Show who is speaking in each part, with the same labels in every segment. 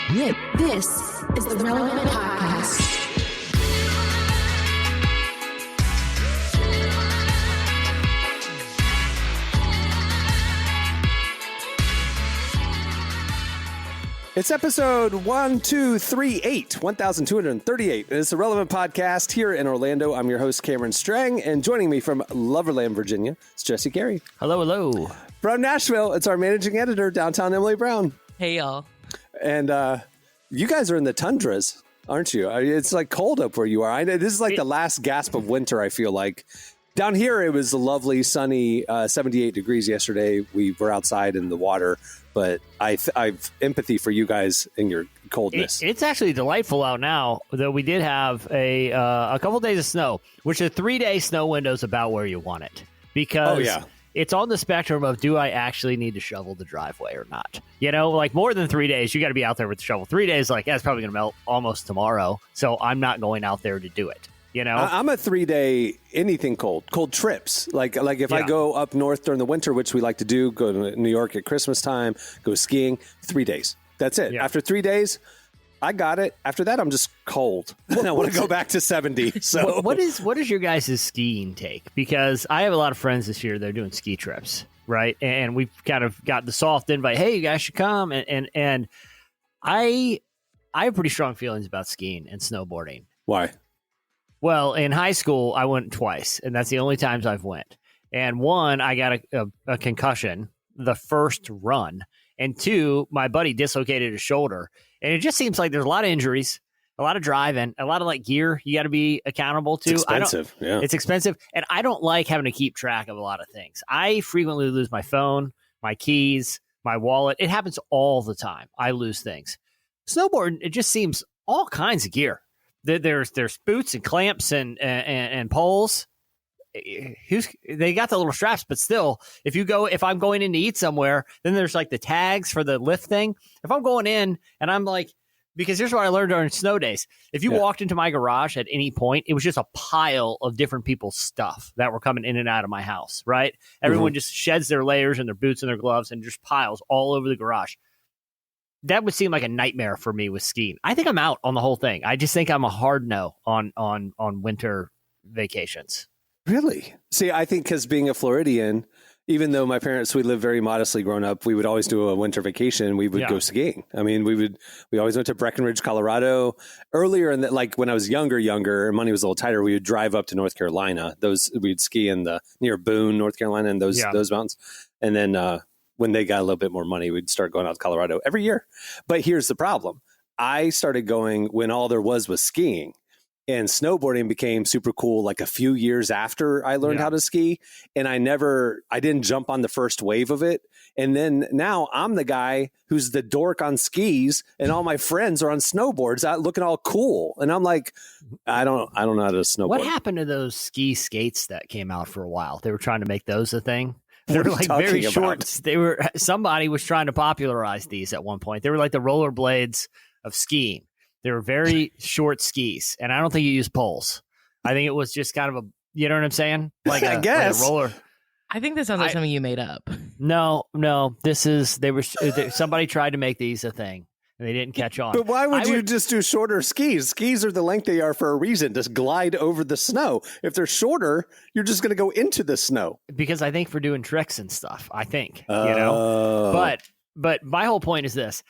Speaker 1: This is the Relevant Podcast.
Speaker 2: It's episode 1238. It's the Relevant Podcast here in Orlando. I'm your host, Cameron Strang, and joining me from Loverland, Virginia, it's Jesse Carey.
Speaker 3: Hello, hello.
Speaker 2: From Nashville, it's our managing editor, downtown Emily Brown.
Speaker 4: Hey, y'all.
Speaker 2: And you guys are in the tundras, aren't you? It's like cold up where you are. This is like the last gasp of winter, I feel like. Down here, it was a lovely, sunny 78 degrees yesterday. We were outside in the water, but I've empathy for you guys and your coldness.
Speaker 3: It's actually delightful out now, though we did have a couple days of snow, which a 3-day snow window is about where you want it. Because it's on the spectrum of, do I actually need to shovel the driveway or not? You know, like more than 3 days, you got to be out there with the shovel. 3 days, like, it's probably going to melt almost tomorrow, so I'm not going out there to do it. You know,
Speaker 2: I'm a 3-day anything cold trips. Like if I go up north during the winter, which we like to do, go to New York at Christmas time, go skiing, 3 days. That's it. Yeah. After 3 days, I got it. After that, I'm just cold. And I want to go back to 70. So
Speaker 3: what is your guys' skiing take? Because I have a lot of friends this year. They're doing ski trips, right? And we've kind of got the soft invite. Hey, you guys should come. And I have pretty strong feelings about skiing and snowboarding.
Speaker 2: Why?
Speaker 3: Well, in high school, I went twice, and that's the only times I've went. And one, I got a concussion the first run. And two, my buddy dislocated his shoulder. And it just seems like there's a lot of injuries, a lot of driving, a lot of like gear you got to be accountable to.
Speaker 2: It's expensive.
Speaker 3: It's expensive. And I don't like having to keep track of a lot of things. I frequently lose my phone, my keys, my wallet. It happens all the time. I lose things. Snowboarding, it just seems all kinds of gear. There's boots and clamps and poles. They got the little straps, but still, if I'm going in to eat somewhere, then there's like the tags for the lift thing. If I'm going in and I'm like, because here's what I learned during snow days. If you walked into my garage at any point, it was just a pile of different people's stuff that were coming in and out of my house, right? Everyone just sheds their layers and their boots and their gloves and just piles all over the garage. That would seem like a nightmare for me with skiing. I think I'm out on the whole thing. I just think I'm a hard no on winter vacations.
Speaker 2: Really? See, I think because being a Floridian, even though my parents, we lived very modestly growing up, we would always do a winter vacation. We would go skiing. I mean, we always went to Breckenridge, Colorado. Earlier in like when I was younger, and money was a little tighter, we would drive up to North Carolina. We'd ski near Boone, North Carolina, and those mountains. And then when they got a little bit more money, we'd start going out to Colorado every year. But here's the problem. I started going when all there was skiing. And snowboarding became super cool like a few years after I learned how to ski. And I didn't jump on the first wave of it. And then now I'm the guy who's the dork on skis and all my friends are on snowboards out looking all cool. And I'm like, I don't know how to snowboard.
Speaker 3: What happened to those ski skates that came out for a while? They were trying to make those a thing. They were like very short. Somebody was trying to popularize these at one point. They were like the rollerblades of skiing. They were very short skis, and I don't think you use poles. I think it was just kind of you know what I'm saying? Like
Speaker 2: I guess.
Speaker 3: Like a roller.
Speaker 4: I think this sounds like something you made up.
Speaker 3: No. Somebody tried to make these a thing, and they didn't catch on.
Speaker 2: But why would you just do shorter skis? Skis are the length they are for a reason, to glide over the snow. If they're shorter, you're just going to go into the snow.
Speaker 3: Because I think for doing tricks and stuff, I think, you know. But my whole point is this.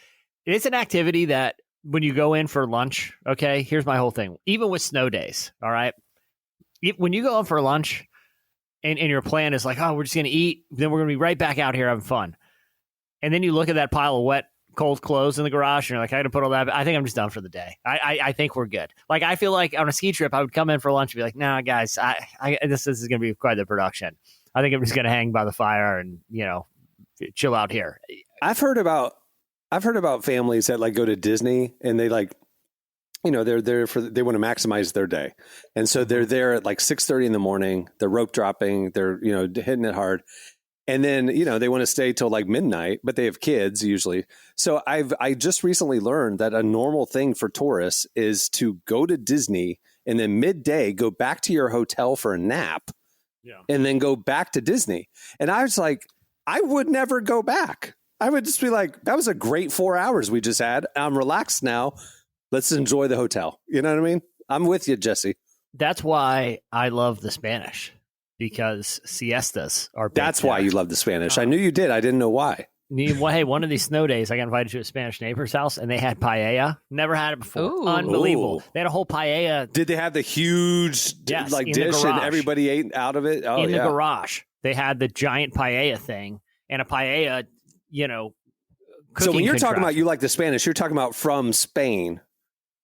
Speaker 3: It's an activity that when you go in for lunch, okay, here's my whole thing. Even with snow days, all right, when you go in for lunch and your plan is like, oh, we're just going to eat, then we're going to be right back out here having fun. And then you look at that pile of wet, cold clothes in the garage and you're like, I got to put all that. I think I'm just done for the day. I think we're good. Like, I feel like on a ski trip, I would come in for lunch and be like, nah, guys, this is going to be quite the production. I think I'm just going to hang by the fire and, chill out here.
Speaker 2: I've heard about families that like go to Disney and they like, they're there they want to maximize their day. And so they're there at like 6:30 in the morning, they're rope dropping, they're, hitting it hard. And then, they want to stay till like midnight, but they have kids usually. So I just recently learned that a normal thing for tourists is to go to Disney and then midday go back to your hotel for a nap and then go back to Disney. And I was like, I would never go back. I would just be like, that was a great 4 hours we just had. I'm relaxed now. Let's enjoy the hotel. You know what I mean? I'm with you, Jesse.
Speaker 3: That's why I love the Spanish, because siestas are big
Speaker 2: That's why
Speaker 3: there.
Speaker 2: you love the Spanish. I knew you did. I didn't know why.
Speaker 3: Hey, one of these snow days, I got invited to a Spanish neighbor's house, and they had paella. Never had it before.
Speaker 4: Ooh.
Speaker 3: Unbelievable.
Speaker 2: Ooh.
Speaker 3: They had a whole paella
Speaker 2: Did they have the huge
Speaker 3: Yes,
Speaker 2: like
Speaker 3: in the
Speaker 2: dish and
Speaker 3: garage.
Speaker 2: everybody ate out of it? Oh,
Speaker 3: in the
Speaker 2: yeah.
Speaker 3: garage. They had the giant paella thing, and a paella,
Speaker 2: So
Speaker 3: cooking
Speaker 2: when you're talking
Speaker 3: contraption.
Speaker 2: about you like the Spanish, you're talking about from Spain,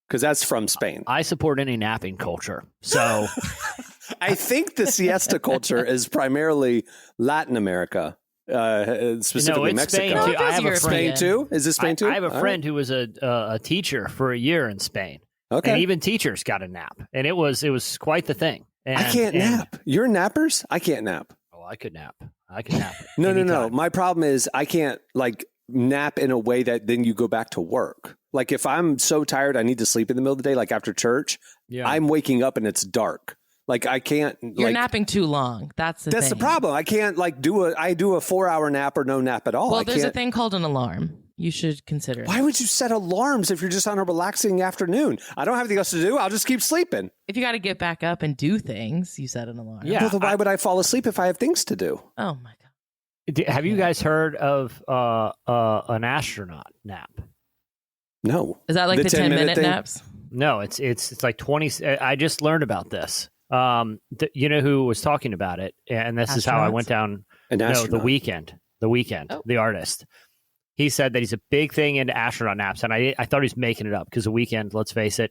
Speaker 2: because that's from Spain.
Speaker 3: I support any napping culture. So
Speaker 2: I think the siesta culture is primarily Latin America, specifically
Speaker 3: it's
Speaker 2: Mexico.
Speaker 3: Spain
Speaker 4: No,
Speaker 3: too.
Speaker 4: it
Speaker 3: I
Speaker 4: feels
Speaker 3: have a
Speaker 4: European.
Speaker 3: friend.
Speaker 2: Spain too? Is it Spain too?
Speaker 3: I have a
Speaker 2: All
Speaker 3: friend who was a teacher for a year in Spain,
Speaker 2: right. Okay.
Speaker 3: and even teachers got a nap, and it was quite the thing. And,
Speaker 2: I can't nap. You're nappers? I can't nap.
Speaker 3: Oh, I could nap. I could nap.
Speaker 2: No.
Speaker 3: anytime.
Speaker 2: My problem is I can't like nap in a way that then you go back to work. Like if I'm so tired I need to sleep in the middle of the day, like after church,
Speaker 3: Yeah.
Speaker 2: I'm waking up and it's dark. Like I can't.
Speaker 4: You're
Speaker 2: like,
Speaker 4: napping too long. That's the
Speaker 2: That's
Speaker 4: thing.
Speaker 2: the problem. I can't like I do a 4-hour nap or no nap at all.
Speaker 4: Well,
Speaker 2: I
Speaker 4: there's a
Speaker 2: can't.
Speaker 4: thing called an alarm. You should consider it.
Speaker 2: Why would you set alarms if you're just on a relaxing afternoon? I don't have anything else to do. I'll just keep sleeping.
Speaker 4: If you got to get back up and do things, you set an alarm.
Speaker 3: Yeah.
Speaker 2: Well, then why would I fall asleep if I have things to do?
Speaker 4: Oh my god.
Speaker 3: Have you guys heard of an astronaut nap?
Speaker 2: No.
Speaker 4: Is that like the 10-minute
Speaker 2: thing?
Speaker 4: naps?
Speaker 3: No, it's like 20. I just learned about this. You know who was talking about it, and this is how I
Speaker 4: Astronauts?
Speaker 3: went down.
Speaker 2: An
Speaker 3: No,
Speaker 2: astronaut.
Speaker 3: The Weekend,
Speaker 4: Oh.
Speaker 3: the artist. He said that he's a big thing into astronaut naps, and I thought he was making it up because The Weekend, let's face it,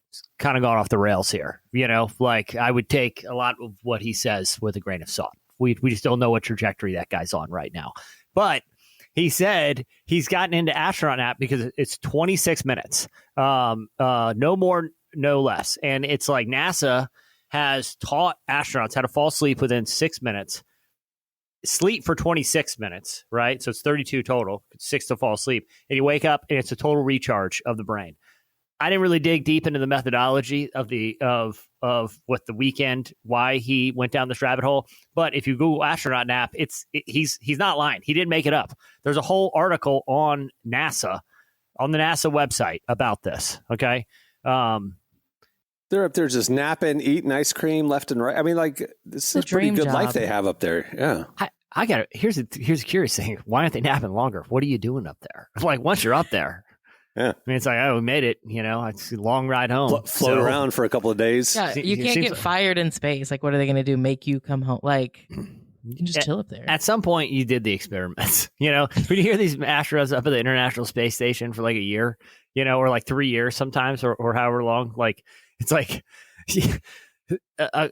Speaker 3: it's kind of gone off the rails here. You know, like I would take a lot of what he says with a grain of salt. We just don't know what trajectory that guy's on right now. But he said he's gotten into astronaut nap because it's 26 minutes, no more, no less, and it's like NASA has taught astronauts how to fall asleep within 6 minutes. Sleep for 26 minutes, right? So it's 32 total, 6 to fall asleep. And you wake up and it's a total recharge of the brain. I didn't really dig deep into the methodology of what The Weekend, why he went down this rabbit hole. But if you Google astronaut nap, he's not lying. He didn't make it up. There's a whole article on NASA, on the NASA website about this. Okay.
Speaker 2: They're up there just napping, eating ice cream left and right. I mean, like, this is
Speaker 4: The
Speaker 2: a pretty
Speaker 4: dream
Speaker 2: good
Speaker 4: job.
Speaker 2: life they have up there. Yeah.
Speaker 3: I got it. Here's a curious thing. Why aren't they napping longer? What are you doing up there? Like once you're up there,
Speaker 2: Yeah.
Speaker 3: I mean, it's like, oh, we made it. You know, it's a long ride home.
Speaker 2: Float
Speaker 3: So-
Speaker 2: around for a couple of days.
Speaker 4: Yeah,
Speaker 3: See,
Speaker 4: you
Speaker 3: it
Speaker 4: can't
Speaker 3: seems
Speaker 4: get
Speaker 3: like-
Speaker 4: fired in space. Like, what are they going to do? Make you come home? Like, you can just chill up there.
Speaker 3: At some point, you did the experiments. You know, when you hear these astronauts up at the International Space Station for like a year, you know, or like 3 years sometimes, or however long, like it's like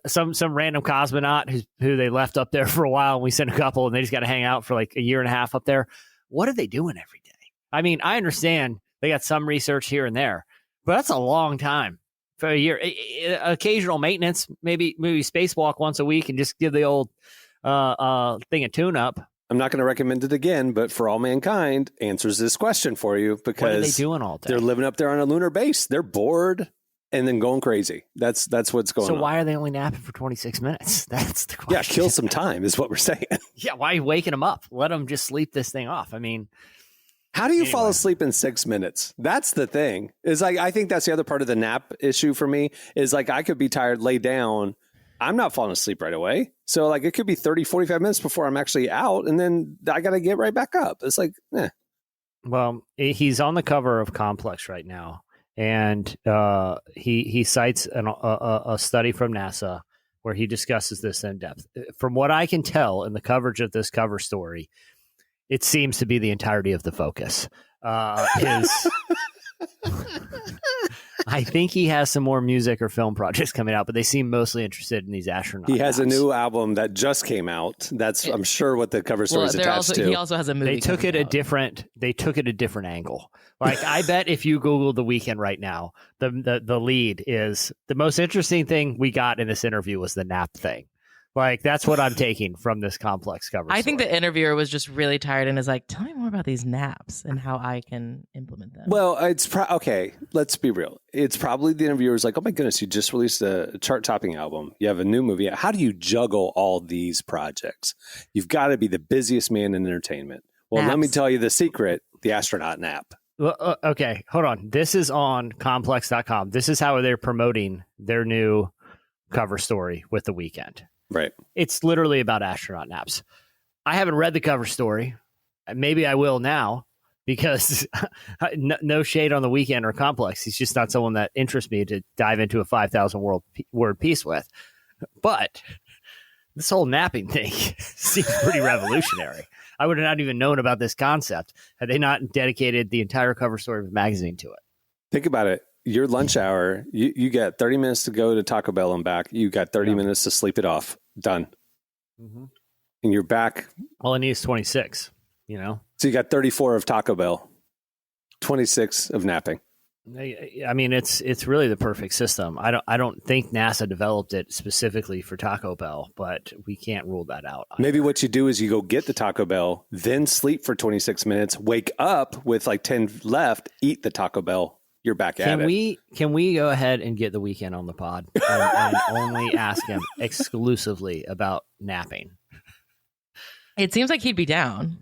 Speaker 3: some random cosmonaut who they left up there for a while, and we sent a couple, and they just got to hang out for like a year and a half up there. What are they doing every day? I mean, I understand they got some research here and there, but that's a long time for a year. Occasional maintenance, maybe spacewalk once a week, and just give the old thing a tune up.
Speaker 2: I'm not going to recommend it again, but For All Mankind answers this question for you
Speaker 3: What are they
Speaker 2: because
Speaker 3: doing all day?
Speaker 2: they're living up there on a lunar base. They're bored and then going crazy. That's what's going
Speaker 3: So
Speaker 2: on.
Speaker 3: why are they only napping for 26 minutes? That's the question.
Speaker 2: Yeah, kill some time is what we're saying.
Speaker 3: Yeah, why are you waking them up? Let them just sleep this thing off. I mean,
Speaker 2: How do you fall
Speaker 3: Anyway.
Speaker 2: asleep in 6 minutes? That's the thing. Is like I think that's the other part of the nap issue for me is like I could be tired, lay down. I'm not falling asleep right away. So like it could be 30, 45 minutes before I'm actually out and then I got to get right back up. It's like,
Speaker 3: well, he's on the cover of Complex right now, and he cites a study from NASA where he discusses this in depth. From what I can tell in the coverage of this cover story, it seems to be the entirety of the focus. I think he has some more music or film projects coming out, but they seem mostly interested in these astronauts.
Speaker 2: he has a new album that just came out. That's I'm sure what the cover story is attached to.
Speaker 4: he also has a movie.
Speaker 3: They took it
Speaker 4: coming
Speaker 3: a
Speaker 4: out.
Speaker 3: different. They took it a different angle. Like I bet if you Google The Weekend right now, the lead is the most interesting thing we got in this interview was the nap thing. Like that's what I'm taking from this Complex cover.
Speaker 4: I think
Speaker 3: story.
Speaker 4: the interviewer was just really tired and is like, "Tell me more about these naps and how I can implement them."
Speaker 2: Well, it's okay. Let's be real. It's probably the interviewer's like, "Oh my goodness, you just released a chart-topping album. You have a new movie. How do you juggle all these projects? You've got to be the busiest man in entertainment. Well, let me
Speaker 4: Naps.
Speaker 2: tell you the secret, the astronaut nap.
Speaker 3: Well, okay, hold on. This is on complex.com. This is how they're promoting their new cover story with The Weeknd.
Speaker 2: Right.
Speaker 3: It's literally about astronaut naps. I haven't read the cover story. Maybe I will now because no shade on The Weeknd or Complex. He's just not someone that interests me to dive into a 5,000 word piece with. But this whole napping thing seems pretty revolutionary. I would have not even known about this concept had they not dedicated the entire cover story of the magazine to it.
Speaker 2: Think about it. Your lunch hour, you get 30 minutes to go to Taco Bell and back. You got 30 minutes to sleep it off. Done.
Speaker 3: Mm-hmm.
Speaker 2: And you're back.
Speaker 3: All I need is 26, you know?
Speaker 2: So you got 34 of Taco Bell, 26 of napping.
Speaker 3: I mean, it's really the perfect system. I don't think NASA developed it specifically for Taco Bell, but we can't rule that out.
Speaker 2: Maybe what you do is you go get the Taco Bell, then sleep for 26 minutes, wake up with like 10 left, eat the Taco Bell. You're back at it.
Speaker 3: Can we go ahead and get The Weeknd on the pod and only ask him exclusively about napping?
Speaker 4: It seems like he'd be down.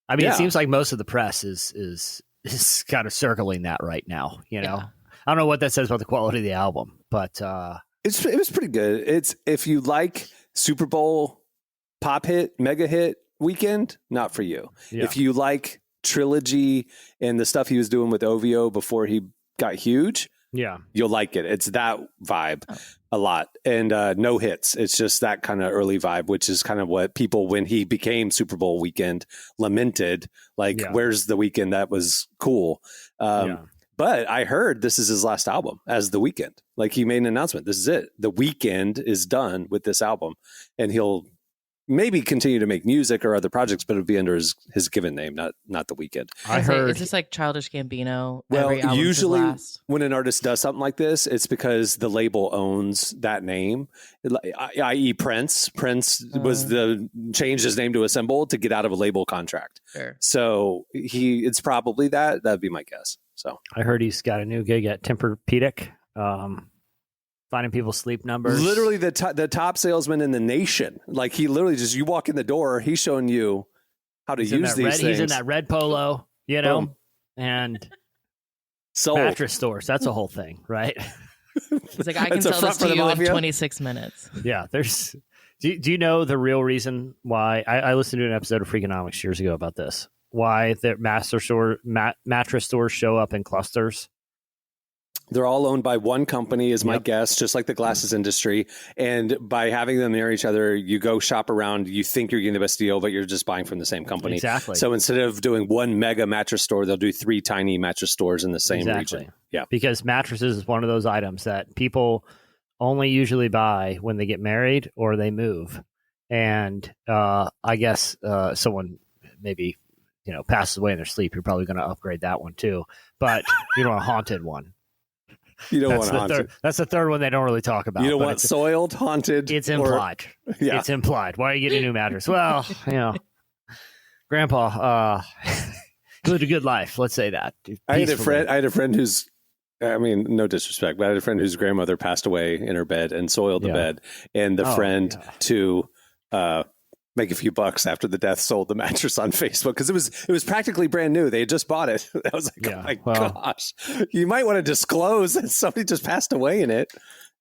Speaker 3: I mean,
Speaker 2: Yeah.
Speaker 3: It seems like most of the press is kind of circling that right now. You know, I don't know what that says about the quality of the album, but
Speaker 2: it was pretty good. It's if you like Super Bowl pop hit, mega hit Weekend, not for you.
Speaker 3: Yeah.
Speaker 2: If you like Trilogy and the stuff he was doing with OVO before he got huge,
Speaker 3: yeah,
Speaker 2: you'll like it. It's that vibe a lot. And no hits. It's just that kind of early vibe, which is kind of what people, when he became Super Bowl Weekend, lamented. Like, where's the Weekend? That was cool. But I heard this is his last album as The Weeknd. Like, he made an announcement. This is it. The Weeknd is done with this album. And he'll maybe continue to make music or other projects, but it'll be under his given name, not The Weeknd.
Speaker 4: I heard. Is this like Childish Gambino?
Speaker 2: Well, usually when an artist does something like this, it's because the label owns that name, i.e. Prince. Prince changed his name to a symbol to get out of a label contract.
Speaker 4: Sure.
Speaker 2: So it's probably that. That'd be my guess. So
Speaker 3: I heard he's got a new gig at Tempur-Pedic. Finding people's sleep numbers.
Speaker 2: Literally the top salesman in the nation. Like, he literally just, you walk in the door, he's showing you how to use these things.
Speaker 3: He's in that red polo, you know,
Speaker 2: Boom.
Speaker 3: And
Speaker 2: Sold.
Speaker 3: Mattress stores. That's a whole thing, right?
Speaker 4: It's like, I can tell this to you in 26 minutes.
Speaker 3: Yeah. There's. Do you know the real reason why? I listened to an episode of Freakonomics years ago about this. Why the mattress stores show up in clusters?
Speaker 2: They're all owned by one company, is my guess, just like the glasses industry. And by having them near each other, you go shop around, you think you're getting the best deal, but you're just buying from the same company.
Speaker 3: Exactly.
Speaker 2: So instead of doing one mega mattress store, they'll do 3 tiny mattress stores in the same region. Yeah.
Speaker 3: Because mattresses is one of those items that people only usually buy when they get married or they move. And I guess someone maybe, passes away in their sleep, you're probably going to upgrade that one too. But you don't want a haunted one.
Speaker 2: You don't want haunted.
Speaker 3: That's the third one they don't really talk about.
Speaker 2: You don't want soiled, haunted.
Speaker 3: It's implied. It's implied. Why are you getting a new mattress? Well, Grandpa lived a good life. Let's say that.
Speaker 2: I had a friend who's, I mean, no disrespect, but I had a friend whose grandmother passed away in her bed and soiled the bed. And the friend to make a few bucks after the death sold the mattress on Facebook because it was practically brand new. They had just bought it. I was like, oh my gosh, you might want to disclose that somebody just passed away in it.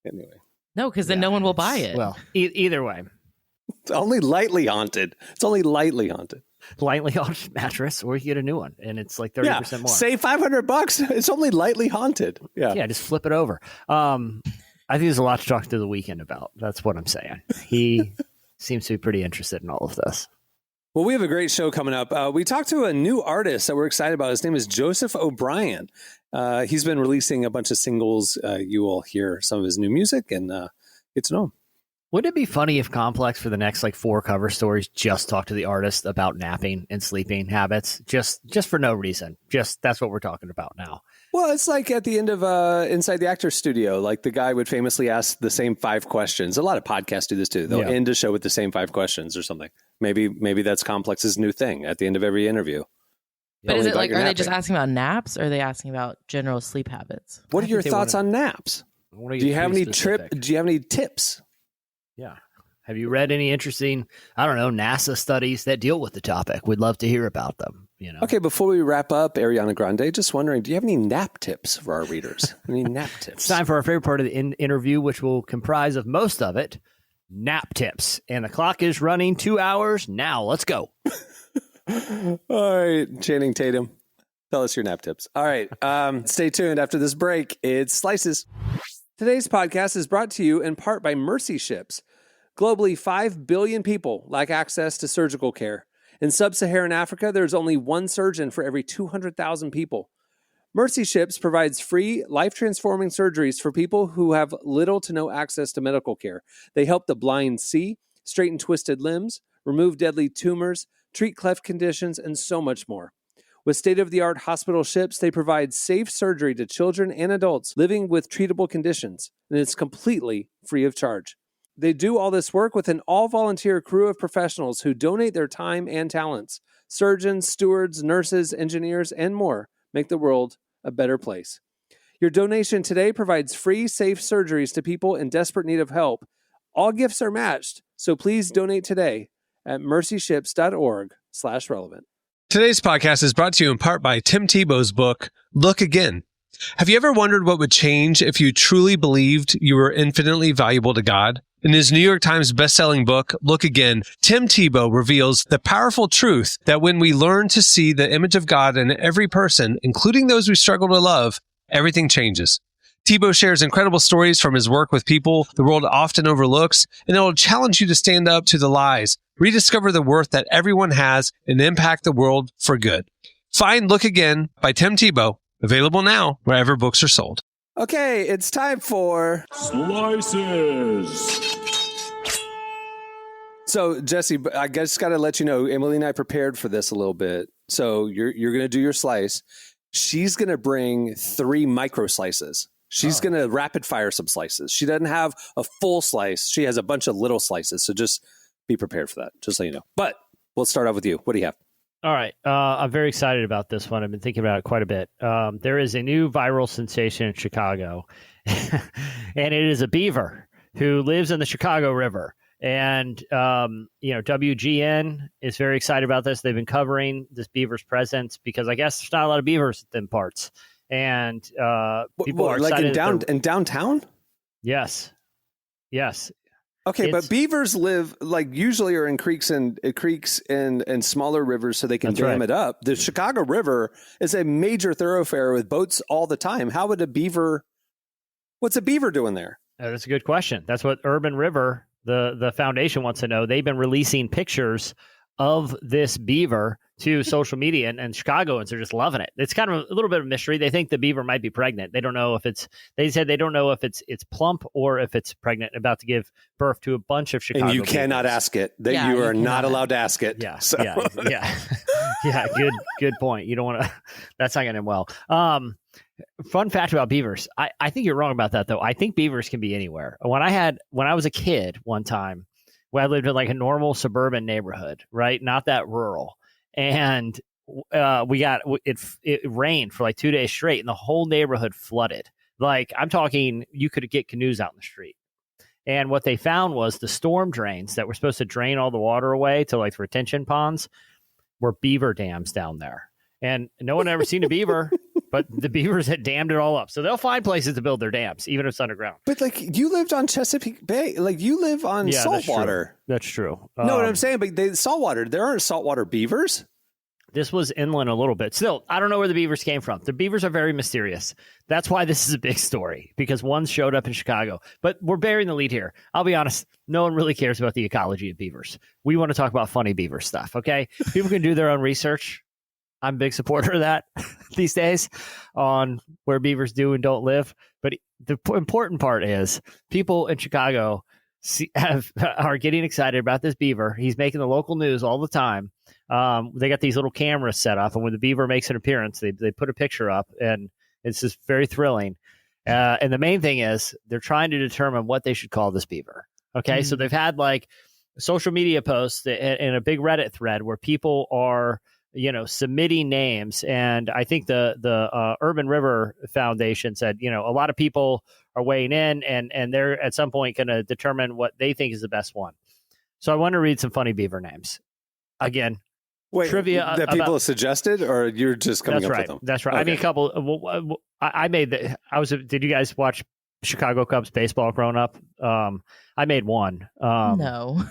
Speaker 2: Anyway,
Speaker 4: no, because then no one will buy it.
Speaker 3: Well, either way,
Speaker 2: it's only lightly haunted. Lightly haunted
Speaker 3: mattress, or you get a new one, and it's like 30% more.
Speaker 2: Save $500. It's only lightly haunted. Yeah,
Speaker 3: just flip it over. I think there's a lot to talk to The Weeknd about. That's what I'm saying. He seems to be pretty interested in all of this.
Speaker 2: Well, we have a great show coming up. We talked to a new artist that we're excited about. His name is Joseph O'Brien. He's been releasing a bunch of singles. You will hear some of his new music and get to know him.
Speaker 3: Wouldn't it be funny if Complex for the next 4 cover stories just talk to the artist about napping and sleeping habits, just for no reason? Just that's what we're talking about now.
Speaker 2: Well, it's like at the end of Inside the Actor's Studio, like the guy would famously ask the same 5 questions. A lot of podcasts do this too. They'll end a show with the same 5 questions or something. Maybe that's Complex's new thing at the end of every interview.
Speaker 4: But is it like, are they just asking about naps or are they asking about general sleep habits?
Speaker 2: What are your thoughts on naps? Do you have any tips?
Speaker 3: Yeah. Have you read any interesting, I don't know, NASA studies that deal with the topic? We'd love to hear about them.
Speaker 2: Okay, before we wrap up, Ariana Grande, just wondering, do you have any nap tips for our readers? Any nap tips?
Speaker 3: It's time for our favorite part of the interview, which will comprise of most of it, nap tips. And the clock is running 2 hours now. Let's go.
Speaker 2: All right, Channing Tatum, tell us your nap tips. All right, stay tuned. After this break, it's Slices. Today's podcast is brought to you in part by Mercy Ships. Globally, 5 billion people lack access to surgical care. In sub-Saharan Africa, there's only one surgeon for every 200,000 people. Mercy Ships provides free, life-transforming surgeries for people who have little to no access to medical care. They help the blind see, straighten twisted limbs, remove deadly tumors, treat cleft conditions, and so much more. With state-of-the-art hospital ships, they provide safe surgery to children and adults living with treatable conditions, and it's completely free of charge. They do all this work with an all-volunteer crew of professionals who donate their time and talents. Surgeons, stewards, nurses, engineers, and more make the world a better place. Your donation today provides free, safe surgeries to people in desperate need of help. All gifts are matched, so please donate today at mercyships.org/relevant. Today's podcast is brought to you in part by Tim Tebow's book, Look Again. Have you ever wondered what would change if you truly believed you were infinitely valuable to God? In his New York Times bestselling book, Look Again, Tim Tebow reveals the powerful truth that when we learn to see the image of God in every person, including those we struggle to love, everything changes. Tebow shares incredible stories from his work with people the world often overlooks, and it will challenge you to stand up to the lies, rediscover the worth that everyone has, and impact the world for good. Find Look Again by Tim Tebow, available now wherever books are sold. Okay, it's time for
Speaker 5: Slices.
Speaker 2: So, Jesse, I just got to let you know, Emily and I prepared for this a little bit. So you're going to do your slice. She's going to bring 3 micro slices. She's going to rapid fire some slices. She doesn't have a full slice. She has a bunch of little slices. So just be prepared for that, just so you know. But we'll start off with you. What do you have?
Speaker 3: All right. I'm very excited about this one. I've been thinking about it quite a bit. There is a new viral sensation in Chicago, and it is a beaver who lives in the Chicago River. And, WGN is very excited about this. They've been covering this beaver's presence because I guess there's not a lot of beavers in them parts. And people are excited.
Speaker 2: Like in downtown?
Speaker 3: Yes.
Speaker 2: Okay, but beavers live usually are in creeks and smaller rivers, so they can dam it up. The Chicago River is a major thoroughfare with boats all the time. How would a beaver? What's a beaver doing there?
Speaker 3: That's a good question. That's what Urban River, the foundation, wants to know. They've been releasing pictures of this beaver to social media, and Chicagoans are just loving it. It's kind of a little bit of a mystery. They think the beaver might be pregnant. They don't know if it's plump or if it's pregnant, about to give birth to a bunch of Chicago.
Speaker 2: And you
Speaker 3: beavers.
Speaker 2: Cannot ask it. You are not allowed to ask it.
Speaker 3: Yeah.
Speaker 2: So.
Speaker 3: Yeah. Good point. You don't want to. That's not going to end well. Fun fact about beavers. I think you're wrong about that, though. I think beavers can be anywhere. When I was a kid one time, where I lived in like a normal suburban neighborhood, right? Not that rural. And it rained for like 2 days straight, and the whole neighborhood flooded. Like, I'm talking, you could get canoes out in the street. And what they found was the storm drains that were supposed to drain all the water away to like retention ponds were beaver dams down there. And no one had ever seen a beaver, but the beavers had dammed it all up. So they'll find places to build their dams, even if it's underground.
Speaker 2: But you lived on Chesapeake Bay. You live on saltwater.
Speaker 3: That's true.
Speaker 2: No, what I'm saying, but saltwater. There aren't saltwater beavers.
Speaker 3: This was inland a little bit. Still, I don't know where the beavers came from. The beavers are very mysterious. That's why this is a big story, because one showed up in Chicago. But we're burying the lead here. I'll be honest, no one really cares about the ecology of beavers. We want to talk about funny beaver stuff, okay? People can do their own research. I'm a big supporter of that these days on where beavers do and don't live. But the important part is people in Chicago are getting excited about this beaver. He's making the local news all the time. They got these little cameras set up, and when the beaver makes an appearance, they put a picture up, and it's just very thrilling. And the main thing is they're trying to determine what they should call this beaver. Okay, So they've had like social media posts and a big Reddit thread where people are submitting names. And I think the Urban River Foundation said, a lot of people are weighing in, and they're at some point going to determine what they think is the best one. So I want to read some funny beaver names. Again,
Speaker 2: Wait,
Speaker 3: trivia
Speaker 2: that people suggested, or you're just coming up with them?
Speaker 3: That's right.
Speaker 2: Okay.
Speaker 3: I mean, a couple. I made the. Did you guys watch Chicago Cubs baseball growing up? I made one.
Speaker 4: No.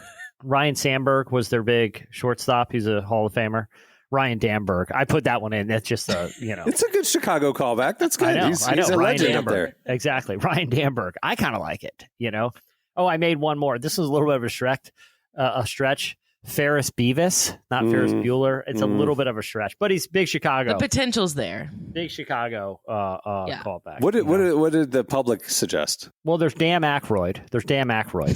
Speaker 3: Ryan Sandberg was their big shortstop. He's a Hall of Famer. Ryan Damberg. I put that one in. That's just
Speaker 2: It's a good Chicago callback. That's good.
Speaker 3: I know.
Speaker 2: He's
Speaker 3: Ryan
Speaker 2: a legend up
Speaker 3: Damberg.
Speaker 2: there.
Speaker 3: Exactly. Ryan Damberg. I kind of like it. Oh, I made one more. This is a little bit of a stretch. Ferris Beavis, not Ferris Bueller. It's a little bit of a stretch, but he's big Chicago.
Speaker 4: The potential's there.
Speaker 3: Big Chicago callback.
Speaker 2: What did the public suggest?
Speaker 3: Well, there's Dan Aykroyd.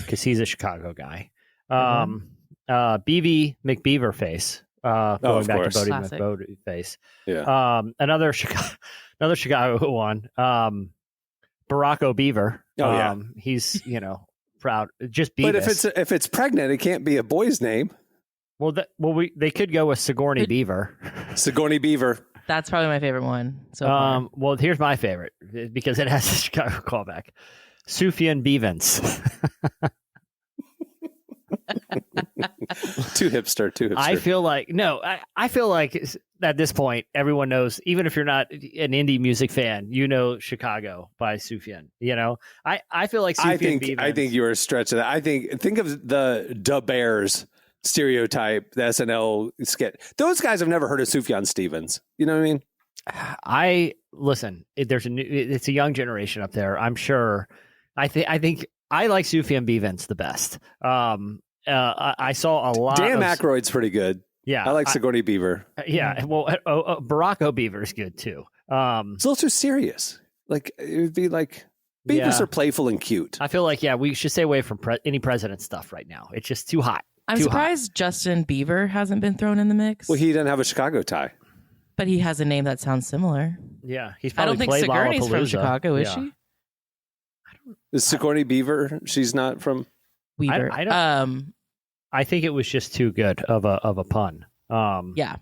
Speaker 3: Because he's a Chicago guy. BB McBeaver face. Going back
Speaker 2: course.
Speaker 3: to Bodie
Speaker 4: Classic.
Speaker 3: McBodie face.
Speaker 2: Yeah.
Speaker 3: Another Chicago one. Barack O'Beaver.
Speaker 2: Oh, yeah.
Speaker 3: He's proud. Just Beavis.
Speaker 2: But if it's pregnant, it can't be a boy's name.
Speaker 3: Well, they could go with Sigourney Beaver.
Speaker 2: Sigourney Beaver.
Speaker 4: That's probably my favorite one. So far.
Speaker 3: Well, here's my favorite because it has a Chicago callback. Sufjan Bevins.
Speaker 2: Too hipster.
Speaker 3: I feel like at this point, everyone knows, even if you're not an indie music fan, Chicago by Sufjan. I feel like Sufjan Bevins.
Speaker 2: I think you are stretching that. Think of the Da Bears stereotype, the SNL skit. Those guys have never heard of Sufjan Stevens. You know what I mean?
Speaker 3: Listen. It's a young generation up there. I'm sure. I think I like Sufjan Bevins the best. I saw a lot.
Speaker 2: Dan Aykroyd's pretty good.
Speaker 3: Yeah,
Speaker 2: I like Sigourney Beaver.
Speaker 3: Yeah, well, Barack O'Beaver's good too.
Speaker 2: It's a little too serious. Like it would be like beavers are playful and cute.
Speaker 3: I feel like we should stay away from any president stuff right now. It's just too hot.
Speaker 4: I'm surprised Justin Bieber hasn't been thrown in the mix.
Speaker 2: Well, he doesn't have a Chicago tie,
Speaker 4: but he has a name that sounds similar.
Speaker 3: Yeah, he's.
Speaker 4: I don't think Sigourney's from Chicago, is
Speaker 3: yeah.
Speaker 4: she?
Speaker 2: Is Sigourney Beaver? She's not from
Speaker 4: Weaver.
Speaker 3: I don't. I think it was just too good of a pun.
Speaker 4: Yeah.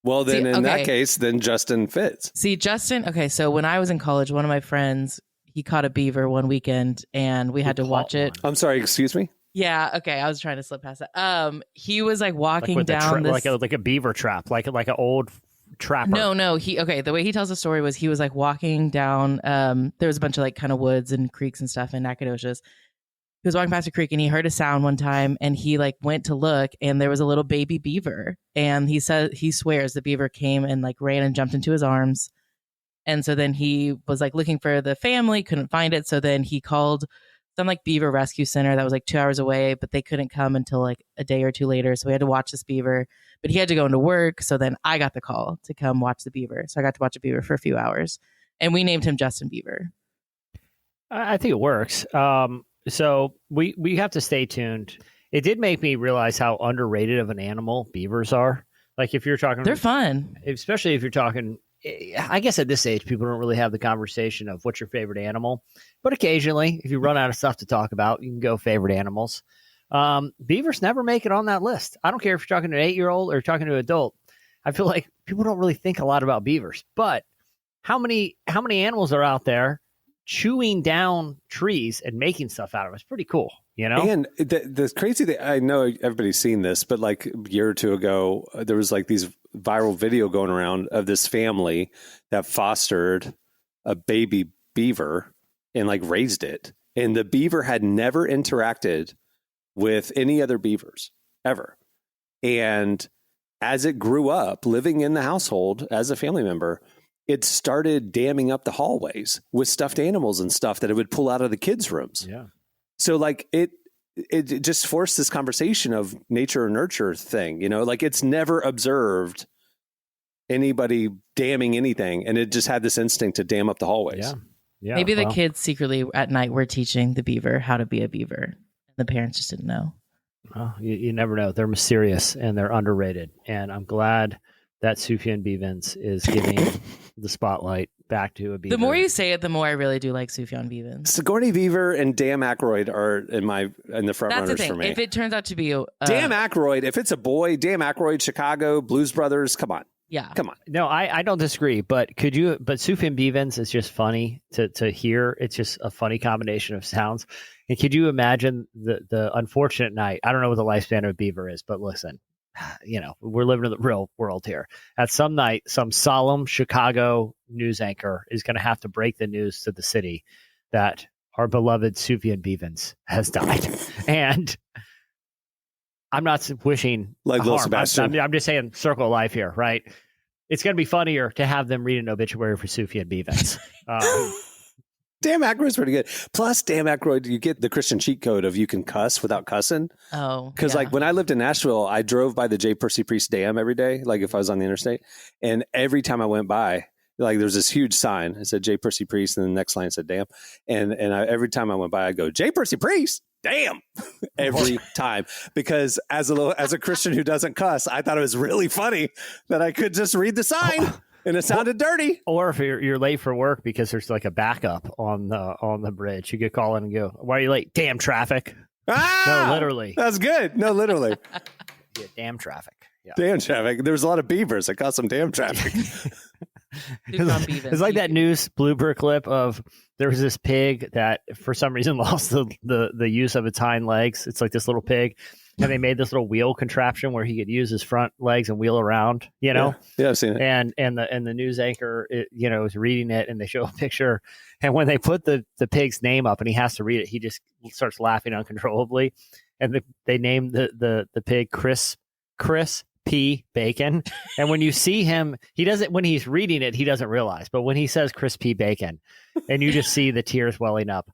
Speaker 2: Well, then in that case, then Justin fits.
Speaker 4: See, Justin. Okay, so when I was in college, one of my friends he caught a beaver one weekend, and we had to watch it.
Speaker 2: I'm sorry. Excuse me.
Speaker 4: Yeah. Okay. I was trying to slip past that. He was like walking down this
Speaker 3: like a beaver trap, like an old trapper.
Speaker 4: No. The way he tells the story was he was like walking down. There was a bunch of like kind of woods and creeks and stuff in Nacogdoches. He was walking past a creek and he heard a sound one time and he like went to look and there was a little baby beaver. And he swears the beaver came and like ran and jumped into his arms. And so then he was like looking for the family, couldn't find it. So then he called some like beaver rescue center that was like 2 hours away, but they couldn't come until like a day or two later. So we had to watch this beaver, but he had to go into work. So then I got the call to come watch the beaver. So I got to watch a beaver for a few hours and we named him Justin Bieber.
Speaker 3: I think it works. So we have to stay tuned. It did make me realize how underrated of an animal beavers are. Like if you're talking,
Speaker 4: they're fun,
Speaker 3: especially if you're talking. I guess at this age, people don't really have the conversation of what's your favorite animal. But occasionally, if you run out of stuff to talk about, you can go favorite animals. Beavers never make it on that list. I don't care if you're talking to an 8-year-old or talking to an adult. I feel like people don't really think a lot about beavers. But how many animals are out there chewing down trees and making stuff out of it? It's pretty cool, you know?
Speaker 2: And the crazy thing, I know everybody's seen this, but like a year or two ago, there was like these viral video going around of this family that fostered a baby beaver and like raised it. And the beaver had never interacted with any other beavers ever. And as it grew up living in the household as a family member, it started damming up the hallways with stuffed animals and stuff that it would pull out of the kids' rooms.
Speaker 3: Yeah.
Speaker 2: So like it just forced this conversation of nature or nurture thing, you know, like it's never observed anybody damming anything. And it just had this instinct to dam up the hallways.
Speaker 3: Yeah.
Speaker 4: Maybe the kids secretly at night were teaching the beaver how to be a beaver. The parents just didn't know.
Speaker 3: Well, you never know. They're mysterious and they're underrated. And I'm glad that Sufjan Bevins is giving the spotlight back to a beaver.
Speaker 4: The more you say it, the more I really do like Sufjan Bevins.
Speaker 2: Sigourney Beaver and Dan Aykroyd are in the front
Speaker 4: That's
Speaker 2: runners
Speaker 4: the thing.
Speaker 2: for me.
Speaker 4: If it turns out to be
Speaker 2: Dan Aykroyd, if it's a boy, Dan Aykroyd, Chicago, Blues Brothers, come on.
Speaker 4: Yeah.
Speaker 2: Come on.
Speaker 3: No, I don't disagree, but Sufjan Stevens is just funny to hear. It's just a funny combination of sounds. And could you imagine the unfortunate night? I don't know what the lifespan of a beaver is, but listen, we're living in the real world here. At some night, some solemn Chicago news anchor is going to have to break the news to the city that our beloved Sufjan Stevens has died. And I'm not wishing
Speaker 2: Like Lil
Speaker 3: harm.
Speaker 2: Sebastian.
Speaker 3: I'm just saying circle of life here, right? It's going to be funnier to have them read an obituary for Sufjan Stevens.
Speaker 2: Dan Aykroyd's pretty good. Plus, Dan Aykroyd, you get the Christian cheat code of you can cuss without cussing.
Speaker 4: Oh,
Speaker 2: Because like when I lived in Nashville, I drove by the J. Percy Priest Dam every day, like if I was on the interstate. And every time I went by, like there's this huge sign. It said J. Percy Priest, and the next line said Dam. And every time I went by, I go, J. Percy Priest, damn, every time. Because as a Christian who doesn't cuss, I thought it was really funny that I could just read the sign. And it sounded dirty.
Speaker 3: Or if you're late for work because there's like a backup on the bridge, you could call in and go, "Why are you late? Damn traffic!"
Speaker 2: Ah,
Speaker 3: No, literally.
Speaker 2: That's good. No, literally.
Speaker 3: Yeah, damn traffic. Yeah.
Speaker 2: Damn traffic. There was a lot of beavers that caused some damn traffic.
Speaker 3: It's like that news blooper clip of there was this pig that for some reason lost the use of its hind legs. It's like this little pig. And they made this little wheel contraption where he could use his front legs and wheel around,
Speaker 2: Yeah, I've seen it.
Speaker 3: And the news anchor, is reading it, and they show a picture. And when they put the pig's name up and he has to read it, he just starts laughing uncontrollably. And they named the pig Chris P. Bacon. And when you see him, when he's reading it, he doesn't realize. But when he says Chris P. Bacon, and you just see the tears welling up.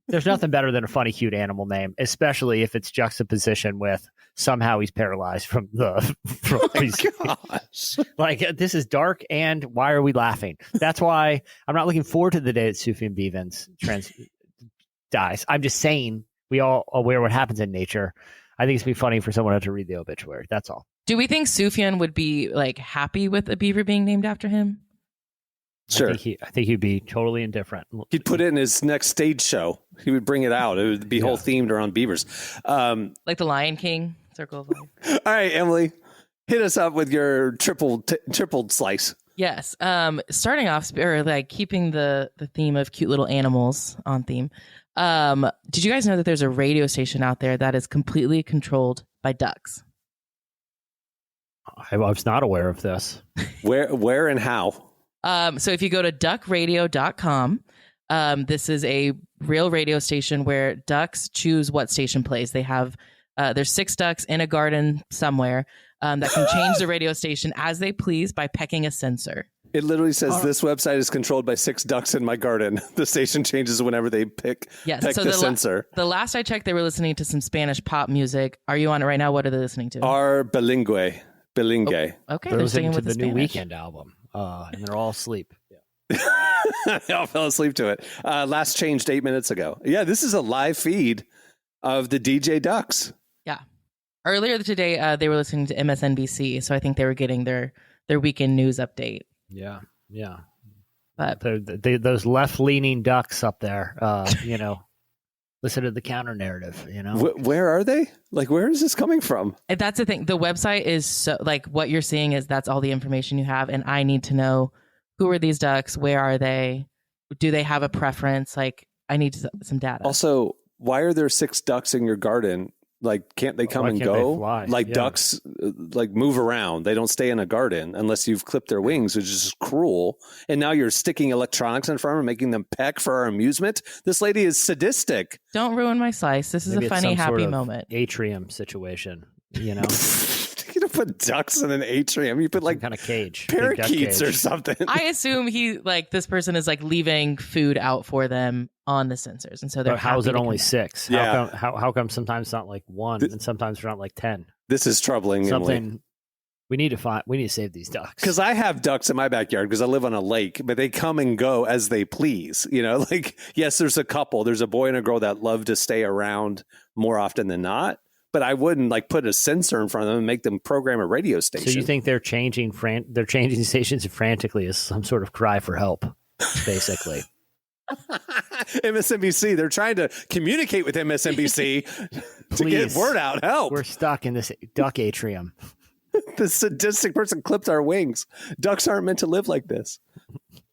Speaker 3: There's nothing better than a funny, cute animal name, especially if it's juxtaposition with somehow he's paralyzed from
Speaker 2: Gosh.
Speaker 3: like this is dark. And why are we laughing? That's why I'm not looking forward to the day that Sufjan Stevens dies. I'm just saying we all aware what happens in nature. I think it's be funny for someone to read the obituary. That's all.
Speaker 4: Do we think Sufjan would be like happy with a beaver being named after him?
Speaker 2: Sure.
Speaker 3: I think he'd be totally indifferent.
Speaker 2: He'd put it in his next stage show. He would bring it out. It would be whole themed around beavers.
Speaker 4: Like the Lion King, Circle of Life.
Speaker 2: All right, Emily, hit us up with your tripled slice.
Speaker 4: Yes. Starting off, or like keeping the theme of cute little animals on theme. Did you guys know that there's a radio station out there that is completely controlled by ducks?
Speaker 3: I was not aware of this.
Speaker 2: Where and how?
Speaker 4: So if you go to duckradio.com, this is a real radio station where ducks choose what station plays. They have, there's 6 ducks in a garden somewhere that can change the radio station as they please by pecking a sensor.
Speaker 2: It literally says this website is controlled by 6 ducks in my garden. The station changes whenever they peck the sensor.
Speaker 4: The last I checked, they were listening to some Spanish pop music. Are you on it right now? What are they listening to?
Speaker 2: Are bilingue.
Speaker 4: Oh,
Speaker 3: They're
Speaker 4: okay, they're
Speaker 3: listening
Speaker 4: sticking
Speaker 3: to
Speaker 4: with
Speaker 3: the new
Speaker 4: Spanish.
Speaker 3: Weekend album, and they're all asleep.
Speaker 2: They all fell asleep to it. Last changed 8 minutes ago. Yeah, this is a live feed of the DJ Ducks.
Speaker 4: Yeah. Earlier today, they were listening to MSNBC, so I think they were getting their weekend news update.
Speaker 3: Yeah.
Speaker 4: But
Speaker 3: those left-leaning ducks up there, listen to the counter narrative.
Speaker 2: Where are they? Like, where is this coming from?
Speaker 4: that's the thing. The website is so like what you're seeing is that's all the information you have, and I need to know who are these ducks? Where are they? Do they have a preference? Like, I need some data.
Speaker 2: Also, why are there 6 ducks in your garden? Like, can't they come and go? Like ducks, like move around. They don't stay in a garden unless you've clipped their wings, which is cruel. And now you're sticking electronics in front of them, making them peck for our amusement. This lady is sadistic.
Speaker 4: Don't ruin my slice. This is
Speaker 3: Maybe
Speaker 4: a funny, happy moment.
Speaker 3: Atrium situation,
Speaker 2: You don't put ducks in an atrium. You put like
Speaker 3: some kind of cage,
Speaker 2: parakeets or something.
Speaker 4: I assume this person is like leaving food out for them on the sensors, and so they're.
Speaker 3: But how is it only 6?
Speaker 2: Yeah.
Speaker 3: How come sometimes it's not like 1 and sometimes it's not like 10?
Speaker 2: This is troubling.
Speaker 3: Something we need to save these ducks.
Speaker 2: Because I have ducks in my backyard because I live on a lake, but they come and go as they please. Like, yes, there's a couple. There's a boy and a girl that love to stay around more often than not. But I wouldn't like put a sensor in front of them and make them program a radio station.
Speaker 3: So you think they're changing stations frantically as some sort of cry for help, basically?
Speaker 2: MSNBC, they're trying to communicate with MSNBC to get word out. Help.
Speaker 3: We're stuck in this duck atrium.
Speaker 2: The sadistic person clipped our wings. Ducks aren't meant to live like this.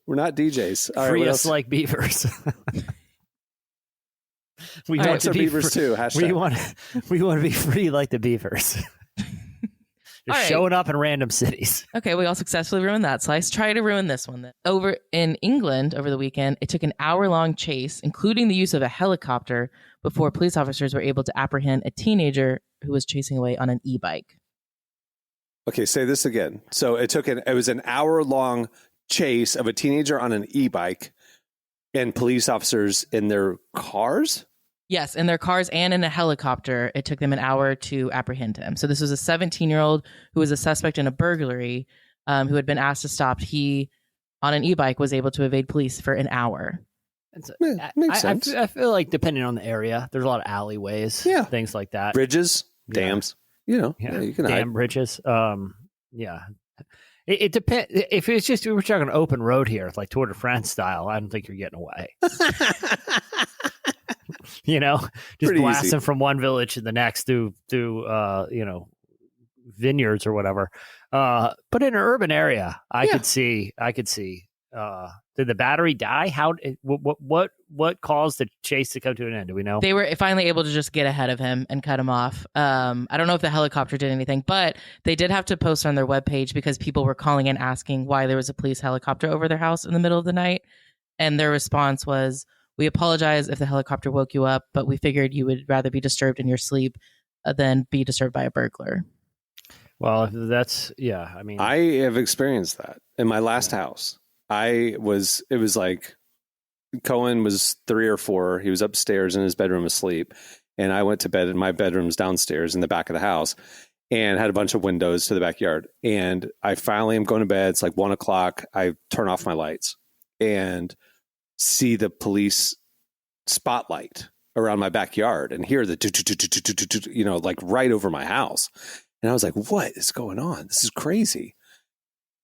Speaker 2: We're not DJs. All
Speaker 3: Free
Speaker 2: right,
Speaker 3: us like beavers. We
Speaker 2: Ducks
Speaker 3: want to
Speaker 2: are
Speaker 3: be
Speaker 2: beavers too. Hashtag.
Speaker 3: we want to be free like the beavers. Just
Speaker 4: right.
Speaker 3: showing up in random cities.
Speaker 4: Okay, we all successfully ruined that slice. Try to ruin this one then. Over in England over the weekend, it took an hour-long chase, including the use of a helicopter, before police officers were able to apprehend a teenager who was chasing away on an e-bike.
Speaker 2: Okay, say this again. So it was an hour-long chase of a teenager on an e-bike and police officers in their cars?
Speaker 4: Yes, in their cars and in a helicopter. It took them an hour to apprehend him. So this was a 17-year-old who was a suspect in a burglary who had been asked to stop. He, on an e-bike, was able to evade police for an hour.
Speaker 2: Makes sense.
Speaker 3: I feel like depending on the area, there's a lot of alleyways, things like that.
Speaker 2: Bridges, dams, you can hide.
Speaker 3: Bridges. Yeah. It depends. If it's just, we were talking open road here, it's like Tour de France style, I don't think you're getting away. Just
Speaker 2: Pretty
Speaker 3: blasting
Speaker 2: easy.
Speaker 3: from one village to the next through vineyards or whatever. But in an urban area, I could see. Did the battery die? What caused the chase to come to an end? Do we know?
Speaker 4: They were finally able to just get ahead of him and cut him off. I don't know if the helicopter did anything, but they did have to post on their webpage because people were calling in asking why there was a police helicopter over their house in the middle of the night. And their response was, "We apologize if the helicopter woke you up, but we figured you would rather be disturbed in your sleep than be disturbed by a burglar."
Speaker 3: Well, that's, I mean,
Speaker 2: I have experienced that in my last house. It was like Cohen was 3 or 4. He was upstairs in his bedroom asleep. And I went to bed in my bedroom's downstairs in the back of the house and had a bunch of windows to the backyard. And I finally am going to bed. It's like 1:00. I turn off my lights and see the police spotlight around my backyard and hear the, like right over my house. And I was like, what is going on? This is crazy.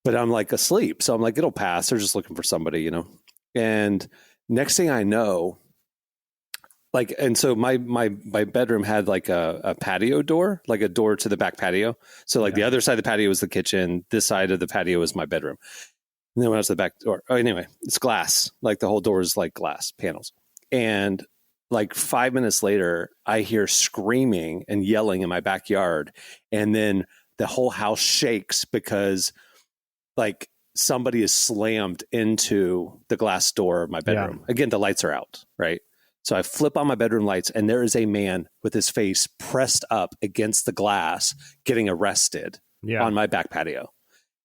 Speaker 2: But I'm like asleep. So I'm like, it'll pass. They're just looking for somebody, And next thing I know, and so my bedroom had like a patio door, like a door to the back patio. So the other side of the patio was the kitchen. This side of the patio was my bedroom. And then when I was at the back door, anyway, it's glass. Like the whole door is like glass panels. And like 5 minutes later, I hear screaming and yelling in my backyard. And then the whole house shakes because like somebody is slammed into the glass door of my bedroom. Again, the lights are out, right? So I flip on my bedroom lights and there is a man with his face pressed up against the glass getting arrested on my back patio.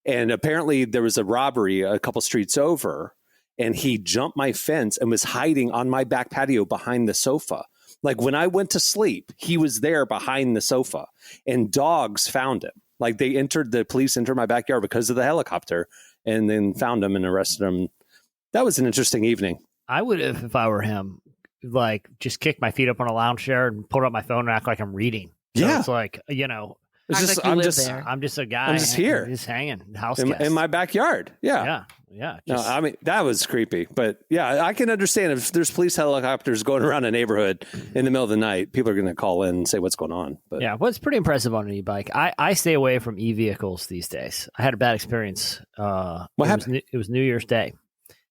Speaker 2: And apparently there was a robbery a couple streets over and he jumped my fence and was hiding on my back patio behind the sofa. Like when I went to sleep, he was there behind the sofa and dogs found him. Like the police entered my backyard because of the helicopter and then found him and arrested him. That was an interesting evening.
Speaker 3: I would have, if I were him, like just kick my feet up on a lounge chair and pull out my phone and act like I'm reading. So it's like,
Speaker 2: It's just,
Speaker 4: like
Speaker 2: I'm just
Speaker 3: a guy.
Speaker 2: I'm just here.
Speaker 3: Just hanging. House
Speaker 2: in my backyard. Yeah.
Speaker 3: Yeah.
Speaker 2: No, I mean, that was creepy. But I can understand if there's police helicopters going around a neighborhood in the middle of the night, people are going to call in and say what's going on. But
Speaker 3: well, it's pretty impressive on an e-bike. I stay away from e-vehicles these days. I had a bad experience.
Speaker 2: What happened?
Speaker 3: It was New Year's Day.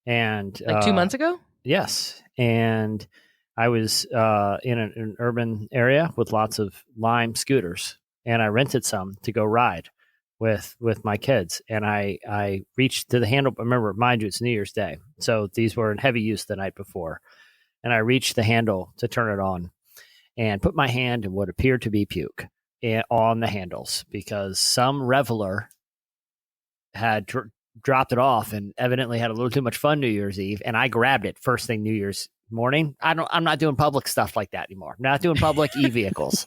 Speaker 3: And
Speaker 4: like 2 months ago?
Speaker 3: Yes. And I was in an urban area with lots of Lime scooters. And I rented some to go ride with my kids. And I reached to the handle. Remember, mind you, it's New Year's Day. So these were in heavy use the night before. And I reached the handle to turn it on and put my hand in what appeared to be puke on the handles because some reveler had dropped it off and evidently had a little too much fun New Year's Eve. And I grabbed it first thing New Year's morning. I'm not doing public stuff like that anymore. I'm not doing public e-vehicles.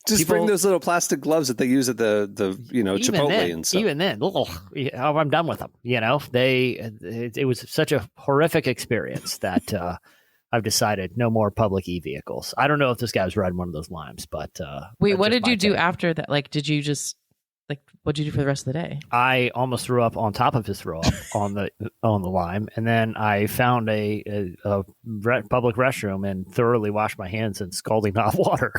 Speaker 2: Just bring those little plastic gloves that they use at the Chipotle and stuff.
Speaker 3: Even then, I'm done with them. It was such a horrific experience that I've decided no more public e-vehicles. I don't know if this guy was riding one of those Limes, but
Speaker 4: wait, what did you do after that? Like, did you just what did you do for the rest of the day?
Speaker 3: I almost threw up on top of his throw up on the Lime, and then I found a public restroom and thoroughly washed my hands in scalding hot water.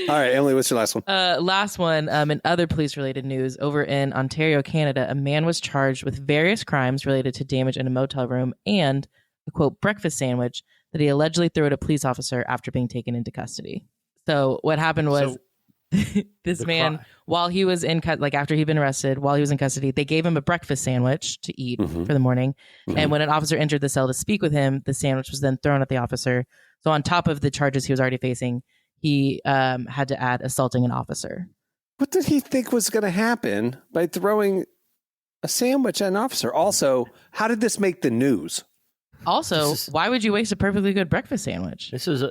Speaker 2: All right, Emily, what's your last one?
Speaker 4: Last one, in other police-related news, over in Ontario, Canada, a man was charged with various crimes related to damage in a motel room and a, quote, breakfast sandwich that he allegedly threw at a police officer after being taken into custody. So what happened was this man, while he was in, after he'd been arrested, while he was in custody, they gave him a breakfast sandwich to eat for the morning. And when an officer entered the cell to speak with him, the sandwich was then thrown at the officer. So on top of the charges he was already facing, he had to add assaulting an officer.
Speaker 2: What did he think was going to happen by throwing a sandwich at an officer? Also, how did this make the news?
Speaker 4: Also, why would you waste a perfectly good breakfast sandwich?
Speaker 3: This is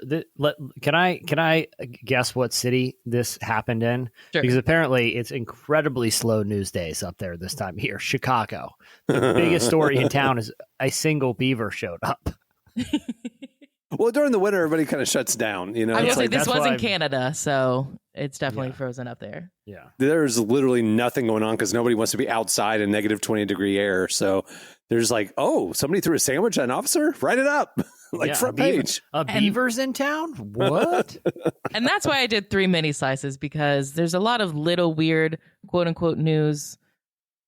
Speaker 3: can I guess what city this happened in?
Speaker 4: Sure.
Speaker 3: Because apparently it's incredibly slow news days up there this time of year. Chicago. The biggest story in town is a single beaver showed up.
Speaker 2: Well, during the winter, everybody kind of shuts down. You know,
Speaker 4: I was like, this was in
Speaker 3: I'm...
Speaker 4: Canada, so it's definitely frozen up there.
Speaker 3: Yeah,
Speaker 2: there's literally nothing going on because nobody wants to be outside in negative 20-degree air. So there's like, oh, somebody threw a sandwich at an officer? Write it up. Front page.
Speaker 3: Beaver's in town? What?
Speaker 4: And that's why I did 3 mini slices, because there's a lot of little weird, quote unquote, news.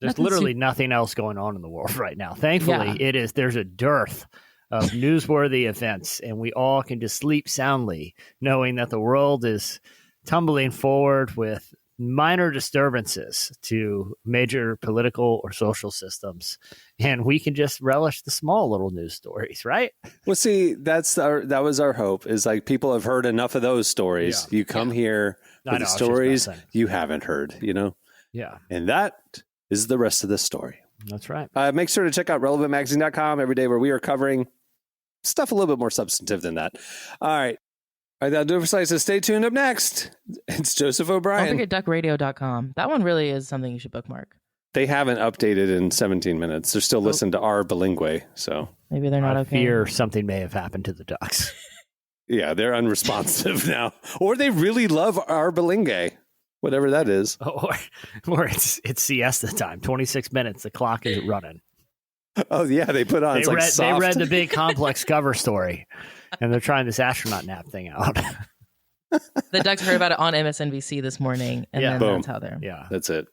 Speaker 3: There's literally nothing else going on in the world right now. Thankfully, there's a dearth of newsworthy events, and we all can just sleep soundly knowing that the world is tumbling forward with minor disturbances to major political or social systems, and we can just relish the small little news stories, right?
Speaker 2: Well, see, that was our hope, is like people have heard enough of those stories. You come here for the stories you haven't heard, you know?
Speaker 3: Yeah.
Speaker 2: And that is the rest of the story.
Speaker 3: That's right.
Speaker 2: Make sure to check out relevantmagazine.com every day, where we are covering stuff a little bit more substantive than that. All right. That'll do it for Slices. Stay tuned. Up next, it's Joseph O'Brien.
Speaker 4: Don't forget duckradio.com. That one really is something you should bookmark.
Speaker 2: They haven't updated in 17 minutes. They're still listening to our bilingue, so
Speaker 4: maybe they're not okay.
Speaker 3: I fear something may have happened to the ducks.
Speaker 2: Yeah, they're unresponsive now. Or they really love our bilingue, whatever that is.
Speaker 3: Or it's siesta time. 26 minutes. The clock is running.
Speaker 2: Oh, yeah, they put on.
Speaker 3: They read the big complex cover story, and they're trying this astronaut nap thing out.
Speaker 4: The Ducks heard about it on MSNBC this morning, and then that's how they're...
Speaker 3: Yeah,
Speaker 2: that's it.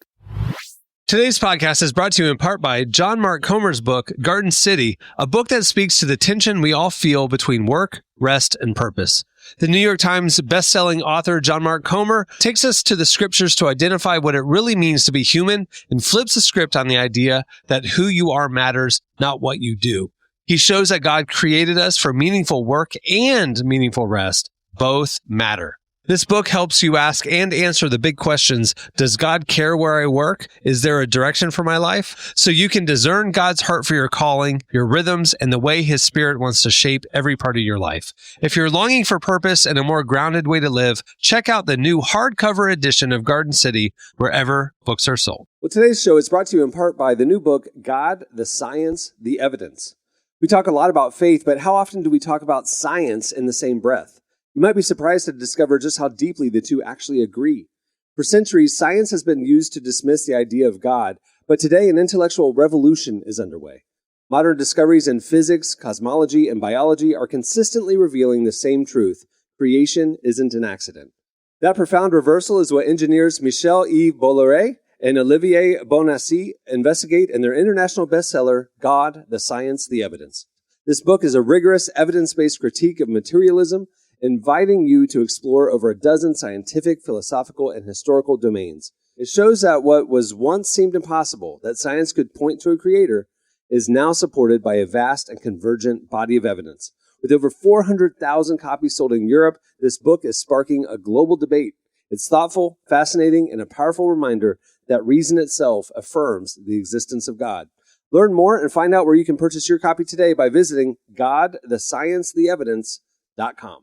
Speaker 2: Today's podcast is brought to you in part by John Mark Comer's book, Garden City, a book that speaks to the tension we all feel between work, rest, and purpose. The New York Times bestselling author John Mark Comer takes us to the scriptures to identify what it really means to be human and flips the script on the idea that who you are matters, not what you do. He shows that God created us for meaningful work and meaningful rest. Both matter. This book helps you ask and answer the big questions. Does God care where I work? Is there a direction for my life? So you can discern God's heart for your calling, your rhythms, and the way His Spirit wants to shape every part of your life. If you're longing for purpose and a more grounded way to live, check out the new hardcover edition of Garden City wherever books are sold. Well, today's show is brought to you in part by the new book, God, the Science, the Evidence. We talk a lot about faith, but how often do we talk about science in the same breath? You might be surprised to discover just how deeply the two actually agree. For centuries, science has been used to dismiss the idea of God, but today an intellectual revolution is underway. Modern discoveries in physics, cosmology, and biology are consistently revealing the same truth: creation isn't an accident. That profound reversal is what engineers Michel-Yves Bolloré and Olivier Bonassi investigate in their international bestseller, God, the Science, the Evidence. This book is a rigorous, evidence-based critique of materialism, inviting you to explore over a dozen scientific, philosophical, and historical domains. It shows that what was once seemed impossible, that science could point to a creator, is now supported by a vast and convergent body of evidence. With over 400,000 copies sold in Europe, this book is sparking a global debate. It's thoughtful, fascinating, and a powerful reminder that reason itself affirms the existence of God. Learn more and find out where you can purchase your copy today by visiting godthesciencetheevidence.com.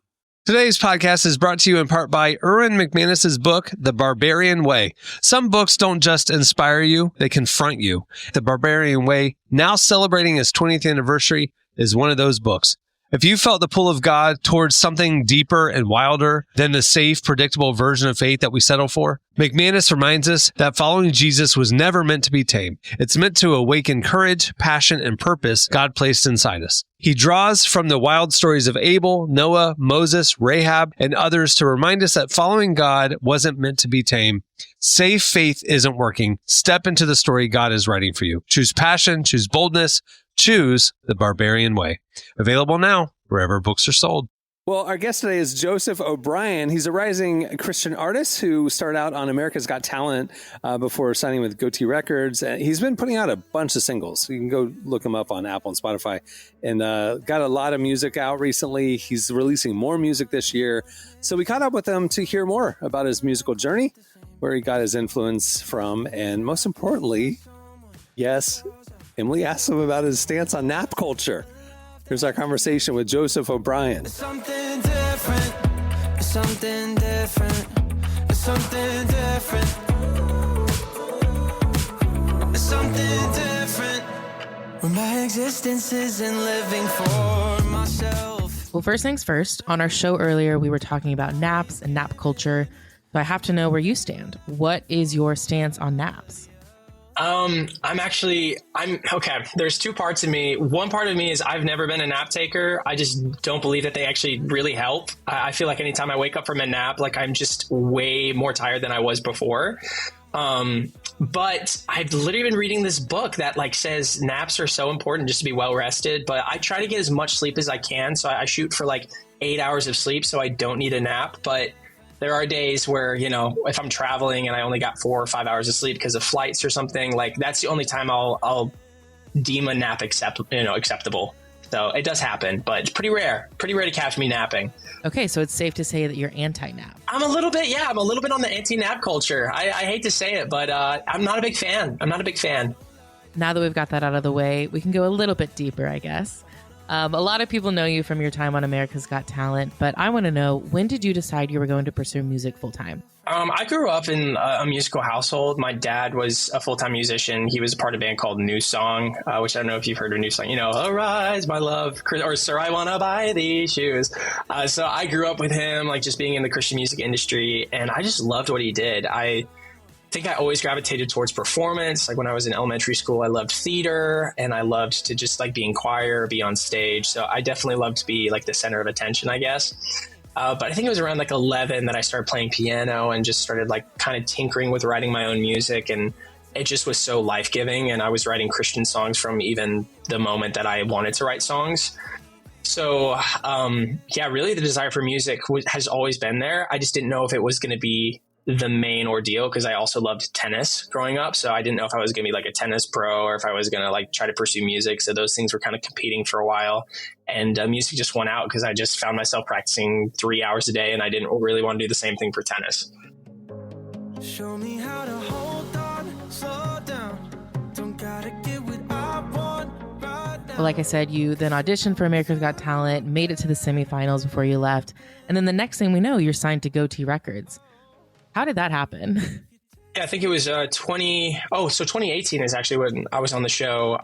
Speaker 2: Today's podcast is brought to you in part by Erwin McManus's book, The Barbarian Way. Some books don't just inspire you, they confront you. The Barbarian Way, now celebrating its 20th anniversary, is one of those books.
Speaker 5: If you felt the pull of God towards something deeper and wilder than the safe, predictable version of faith that we settle for, McManus reminds us that following Jesus was never meant to be tame. It's meant to awaken courage, passion, and purpose God placed inside us. He draws from the wild stories of Abel, Noah, Moses, Rahab, and others to remind us that following God wasn't meant to be tame. Safe faith isn't working. Step into the story God is writing for you. Choose passion, choose boldness, choose the barbarian way. Available now, wherever books are sold.
Speaker 2: Well, our guest today is Joseph O'Brien. He's a rising Christian artist who started out on America's Got Talent before signing with Goatee Records. He's been putting out a bunch of singles. You can go look him up on Apple and Spotify. And got a lot of music out recently. He's releasing more music this year. So we caught up with him to hear more about his musical journey, where he got his influence from, and most importantly, yes, Emily asked him about his stance on nap culture. Here's our conversation with Joseph O'Brien.
Speaker 6: It's something different. It's something different. It's something different. It's something different. When my existence isn't living for myself.
Speaker 4: Well, first things first, on our show earlier, we were talking about naps and nap culture. So I have to know where you stand. What is your stance on naps?
Speaker 7: I'm okay. There's two parts of me. One part of me is I've never been a nap taker. I just don't believe that they actually really help. I feel like anytime I wake up from a nap, like I'm just way more tired than I was before. But I've literally been reading this book that like says naps are so important just to be well rested. But I try to get as much sleep as I can. So I shoot for like 8 hours of sleep so I don't need a nap. But there are days where, you know, if I'm traveling and I only got 4 or 5 hours of sleep because of flights or something, like that's the only time I'll deem a nap acceptable. So it does happen, but it's pretty rare to catch me napping.
Speaker 4: Okay, so it's safe to say that you're anti-nap.
Speaker 7: I'm a little bit on the anti-nap culture. I hate to say it, but I'm not a big fan.
Speaker 4: Now that we've got that out of the way, we can go a little bit deeper, I guess. A lot of people know you from your time on America's Got Talent, but I want to know, when did you decide you were going to pursue music full time?
Speaker 7: I grew up in a musical household. My dad was a full-time musician. He was a part of a band called New Song, which I don't know if you've heard of New Song. You know, Arise, my love, or Sir, I Wanna Buy These Shoes. So I grew up with him, like just being in the Christian music industry, and I just loved what he did. I think I always gravitated towards performance. Like when I was in elementary school, I loved theater and I loved to just like be in choir, be on stage. So I definitely loved to be like the center of attention, I guess. But I think it was around like 11 that I started playing piano and just started like kind of tinkering with writing my own music. And it just was so life-giving. And I was writing Christian songs from even the moment that I wanted to write songs. So, really the desire for music has always been there. I just didn't know if it was going to be the main ordeal because I also loved tennis growing up. So I didn't know if I was going to be like a tennis pro or if I was going to like try to pursue music. So those things were kind of competing for a while, and music just won out because I just found myself practicing 3 hours a day and I didn't really want to do the same thing for tennis.
Speaker 6: Show me how to hold on, slow down. Don't gotta get what I want right now.
Speaker 4: Well, like I said, you then auditioned for America's Got Talent, made it to the semifinals before you left. And then the next thing we know, you're signed to Goatee Records. How did that happen?
Speaker 7: Yeah, I think it was 2018 is actually when I was on the show.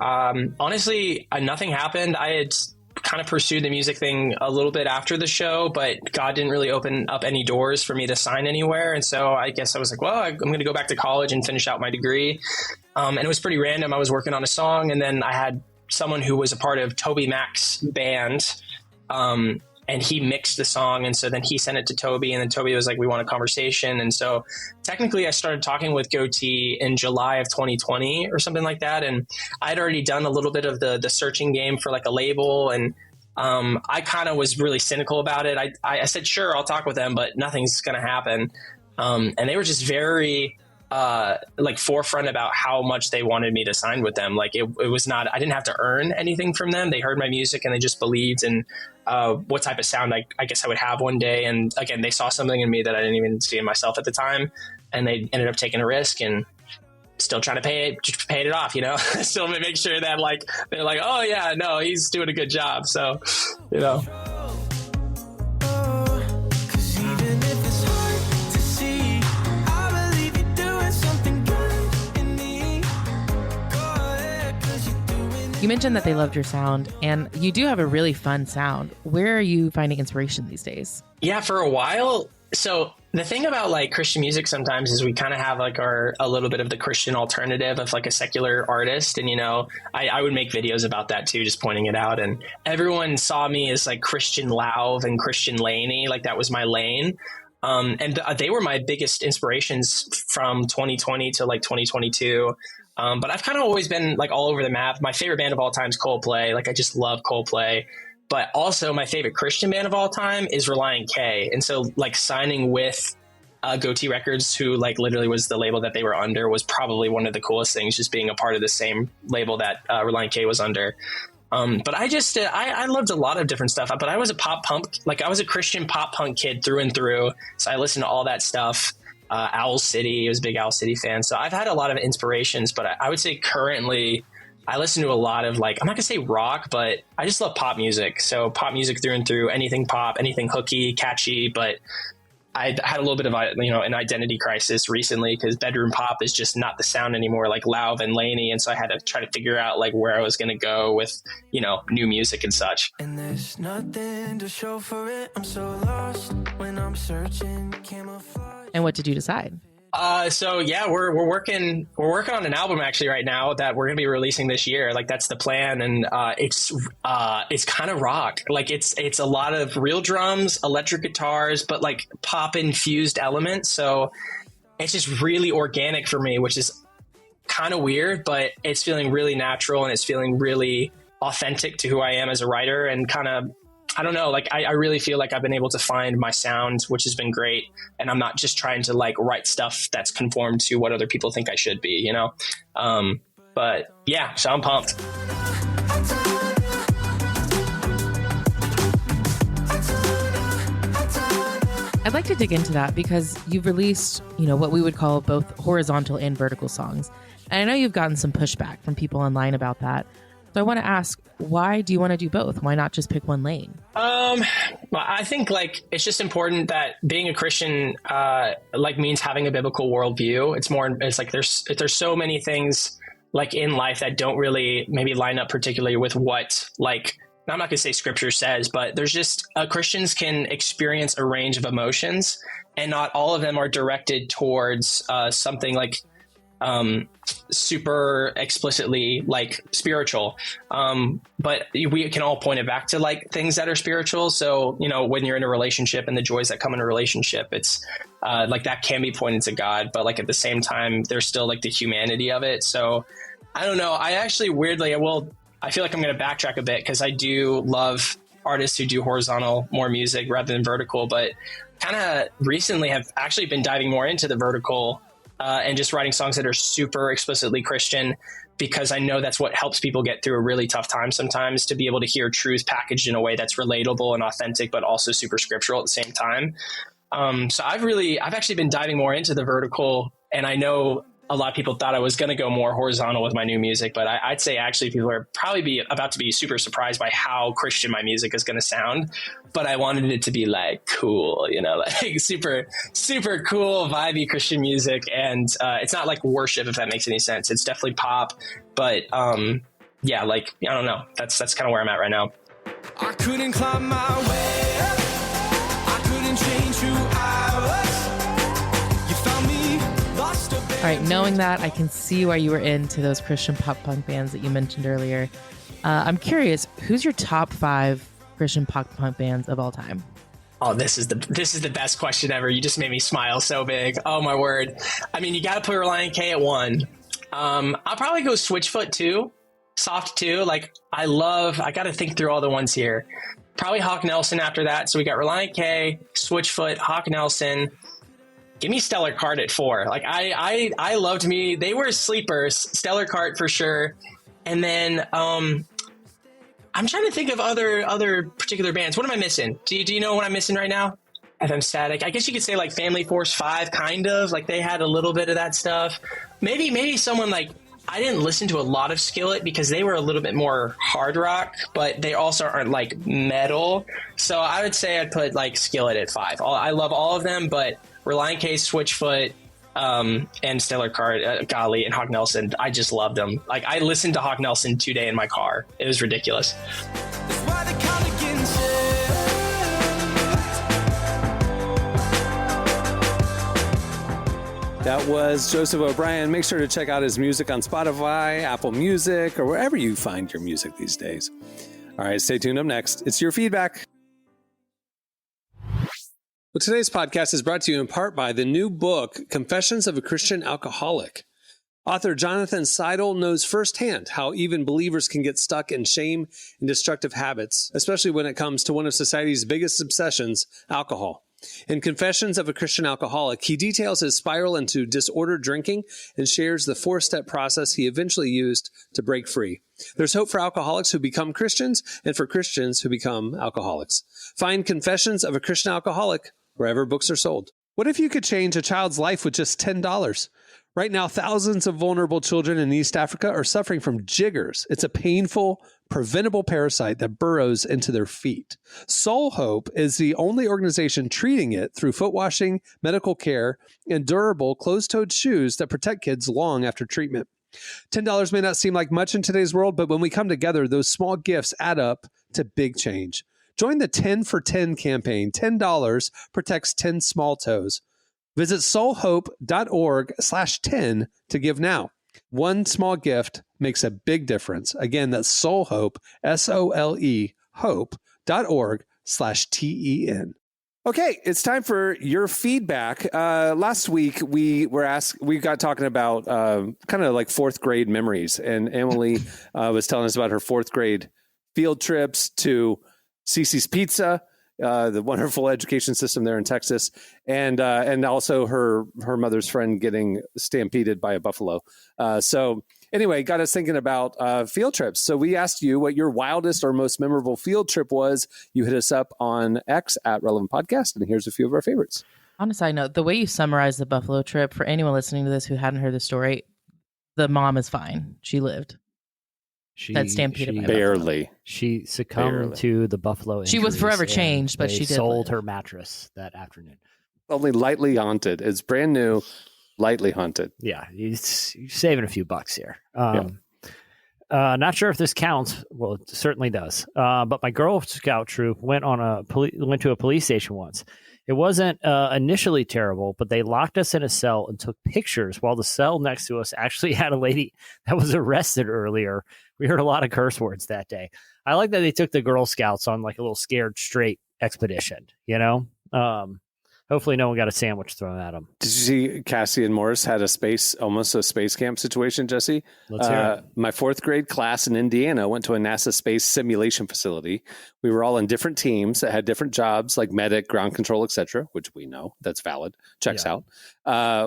Speaker 7: Honestly, nothing happened. I had kind of pursued the music thing a little bit after the show, but God didn't really open up any doors for me to sign anywhere. And so I guess I was like, well, I'm going to go back to college and finish out my degree. And it was pretty random. I was working on a song and then I had someone who was a part of Toby Mac's band, and he mixed the song. And so then he sent it to Toby, and then Toby was like, we want a conversation. And so technically I started talking with Goatee in July of 2020 or something like that. And I'd already done a little bit of the searching game for like a label. And I kind of was really cynical about it. I said, sure, I'll talk with them, but nothing's going to happen. And they were just very like forefront about how much they wanted me to sign with them. Like it was not, I didn't have to earn anything from them. They heard my music and they just believed in what type of sound I guess I would have one day. And again, they saw something in me that I didn't even see in myself at the time. And they ended up taking a risk and still trying to pay it off, you know, still make sure that like, they're like, oh yeah, no, he's doing a good job. So, you know.
Speaker 4: You mentioned that they loved your sound, and you do have a really fun sound. Where are you finding inspiration these days?
Speaker 7: Yeah, for a while. So the thing about like Christian music sometimes is we kind of have like a little bit of the Christian alternative of like a secular artist. And, you know, I would make videos about that too, just pointing it out. And everyone saw me as like Christian Lauv and Christian Laney. Like that was my lane. And they were my biggest inspirations from 2020 to like 2022. But I've kind of always been like all over the map. My favorite band of all time is Coldplay. Like I just love Coldplay. But also my favorite Christian band of all time is Relient K. And so like signing with Goatee Records, who like literally was the label that they were under, was probably one of the coolest things, just being a part of the same label that Relient K was under. But I just, I loved a lot of different stuff, but I was a pop punk, like I was a Christian pop punk kid through and through. So I listened to all that stuff. Owl City, I was a big Owl City fan. So I've had a lot of inspirations, but I would say currently I listen to a lot of like, I'm not gonna say rock, but I just love pop music. So pop music through and through, anything pop, anything hooky, catchy. But I had a little bit of an identity crisis recently because bedroom pop is just not the sound anymore, like Lauv and Laney. And so I had to try to figure out like where I was going to go with, new music and such.
Speaker 6: And there's nothing to show for it. I'm so lost when I'm searching camouflage.
Speaker 4: And what did you decide?
Speaker 7: So yeah, we're working on an album actually right now that we're going to be releasing this year. Like that's the plan. And, it's kind of rock. Like it's a lot of real drums, electric guitars, but like pop infused elements. So it's just really organic for me, which is kind of weird, but it's feeling really natural and it's feeling really authentic to who I am as a writer and kind of, I don't know, like I really feel like I've been able to find my sound, which has been great. And I'm not just trying to like write stuff that's conformed to what other people think I should be, but yeah, so I'm pumped.
Speaker 4: I'd like to dig into that because you've released, what we would call both horizontal and vertical songs. And I know you've gotten some pushback from people online about that. So I want to ask, why do you want to do both? Why not just pick one lane?
Speaker 7: Well, I think like it's just important that being a Christian means having a biblical worldview. It's like there's so many things like in life that don't really maybe line up particularly with what like I'm not going to say scripture says, but there's just Christians can experience a range of emotions and not all of them are directed towards something like super explicitly like spiritual. But we can all point it back to like things that are spiritual. So, when you're in a relationship and the joys that come in a relationship, it's like that can be pointed to God, but like at the same time, there's still like the humanity of it. So I don't know. I actually weirdly, I feel like I'm going to backtrack a bit because I do love artists who do horizontal more music rather than vertical, but kind of recently have actually been diving more into the vertical and just writing songs that are super explicitly Christian because I know that's what helps people get through a really tough time sometimes, to be able to hear truth packaged in a way that's relatable and authentic, but also super scriptural at the same time. So I've actually been diving more into the vertical, and I know a lot of people thought I was going to go more horizontal with my new music, but I'd say actually people are probably about to be super surprised by how Christian my music is going to sound. But I wanted it to be like cool, like super, super cool, vibey Christian music. And it's not like worship, if that makes any sense. It's definitely pop. But yeah, like, I don't know. That's kind of where I'm at right now.
Speaker 6: I couldn't climb my way up. I couldn't change who I was. You found me lost a bit.
Speaker 4: All right, knowing that, I can see why you were into those Christian pop punk bands that you mentioned earlier. I'm curious, who's your top 5 Christian pop punk bands of all time?
Speaker 7: Oh, this is the best question ever. You just made me smile so big. Oh my word. I mean, you got to put Relient K at 1. I'll probably go Switchfoot 2, Soft 2. Like I got to think through all the ones here. Probably Hawk Nelson after that. So we got Relient K, Switchfoot, Hawk Nelson. Give me Stellar Cart at 4. Like I loved me. They were sleepers. Stellar Cart for sure. And then I'm trying to think of other particular bands. What am I missing? Do you know what I'm missing right now? FM Static. I guess you could say like Family Force 5, kind of. Like they had a little bit of that stuff. Maybe someone like, I didn't listen to a lot of Skillet because they were a little bit more hard rock, but they also aren't like metal. So I would say I'd put like Skillet at 5. I love all of them, but Relient K, Switchfoot, and Stellar Card, Golly, and Hawk Nelson. I just loved them. Like, I listened to Hawk Nelson today in my car. It was ridiculous.
Speaker 6: That's why they call it getting
Speaker 2: That was Joseph O'Brien. Make sure to check out his music on Spotify, Apple Music, or wherever you find your music these days. All right, stay tuned. Up next, it's your feedback. Well, today's podcast is brought to you in part by the new book, Confessions of a Christian Alcoholic. Author Jonathan Seidel knows firsthand how even believers can get stuck in shame and destructive habits, especially when it comes to one of society's biggest obsessions, alcohol. In Confessions of a Christian Alcoholic, he details his spiral into disordered drinking and shares the 4-step process he eventually used to break free. There's hope for alcoholics who become Christians and for Christians who become alcoholics. Find Confessions of a Christian Alcoholic wherever books are sold. What if you could change a child's life with just $10? Right now, thousands of vulnerable children in East Africa are suffering from jiggers. It's a painful, preventable parasite that burrows into their feet. Soul Hope is the only organization treating it through foot washing, medical care, and durable closed-toed shoes that protect kids long after treatment. $10 may not seem like much in today's world, but when we come together, those small gifts add up to big change. Join the 10 for 10 campaign. $10 protects 10 small toes. Visit soulhope.org/10 to give now. One small gift makes a big difference. Again, that's Soulhope, SOLE, hope.org/TEN. Okay, it's time for your feedback. Last week we got talking about kind of like 4th grade memories, and Emily was telling us about her 4th grade field trips to Cece's Pizza, the wonderful education system there in Texas, and also her mother's friend getting stampeded by a buffalo. So anyway, got us thinking about field trips. So we asked you what your wildest or most memorable field trip was. You hit us up on X at Relevant Podcast, and here's a few of our favorites.
Speaker 4: On a side note, the way you summarized the buffalo trip, for anyone listening to this who hadn't heard the story, the mom is fine. She lived. That stampeded by
Speaker 2: barely.
Speaker 3: She succumbed to the buffalo injuries.
Speaker 4: She was forever changed, but she did
Speaker 3: sold
Speaker 4: live.
Speaker 3: her mattress that afternoon.
Speaker 2: Only lightly haunted. It's brand new, lightly haunted.
Speaker 3: Yeah, you're saving a few bucks here. Not sure if this counts. Well, it certainly does. But my Girl Scout troop went to a police station once. It wasn't initially terrible, but they locked us in a cell and took pictures while the cell next to us actually had a lady that was arrested earlier. We heard a lot of curse words that day. I like that they took the Girl Scouts on like a little scared straight expedition, you know? Hopefully no one got a sandwich thrown at them.
Speaker 2: Did you see Cassie and Morris had almost a space camp situation, Jesse?
Speaker 3: Let's hear it.
Speaker 2: My 4th grade class in Indiana went to a NASA space simulation facility. We were all in different teams that had different jobs like medic, ground control, etc., which we know that's valid. Checks out.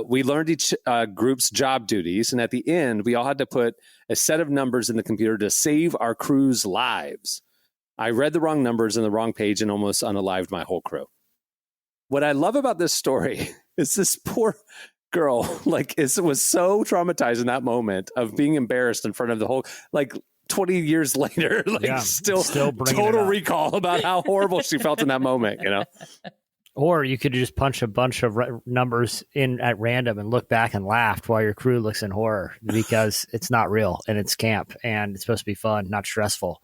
Speaker 2: We learned each group's job duties. And at the end, we all had to put a set of numbers in the computer to save our crew's lives. I read the wrong numbers on the wrong page and almost unalived my whole crew. What I love about this story is this poor girl, was so traumatized in that moment of being embarrassed in front of the whole, 20 years later, still total recall about how horrible she felt in that moment, you know?
Speaker 3: Or you could just punch a bunch of numbers in at random and look back and laugh while your crew looks in horror because it's not real and it's camp and it's supposed to be fun, not stressful.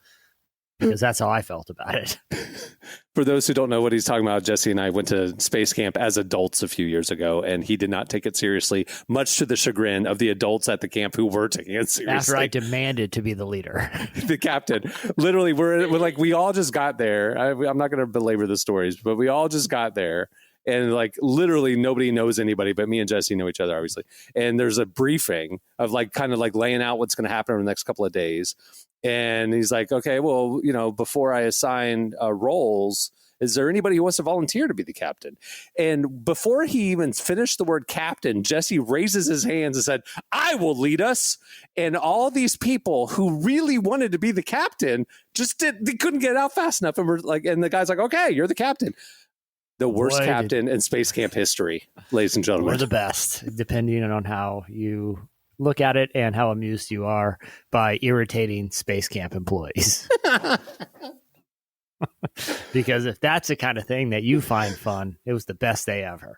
Speaker 3: Because that's how I felt about it.
Speaker 2: For those who don't know what he's talking about, Jesse and I went to space camp as adults a few years ago, and he did not take it seriously, much to the chagrin of the adults at the camp who were taking it seriously.
Speaker 3: After I demanded to be the leader.
Speaker 2: The captain. Literally, we all just got there. I'm not going to belabor the stories, but we all just got there. And literally nobody knows anybody, but me and Jesse know each other, obviously. And there's a briefing of kind of laying out what's going to happen over the next couple of days. And he's like, okay, well, before I assign roles, is there anybody who wants to volunteer to be the captain? And before he even finished the word captain, Jesse raises his hands and said, I will lead us. And all these people who really wanted to be the captain they couldn't get out fast enough. And and the guy's like, okay, you're the captain. The worst captain in space camp history, ladies and gentlemen.
Speaker 3: Or the best, depending on how you look at it and how amused you are by irritating space camp employees. Because if that's the kind of thing that you find fun, it was the best day ever.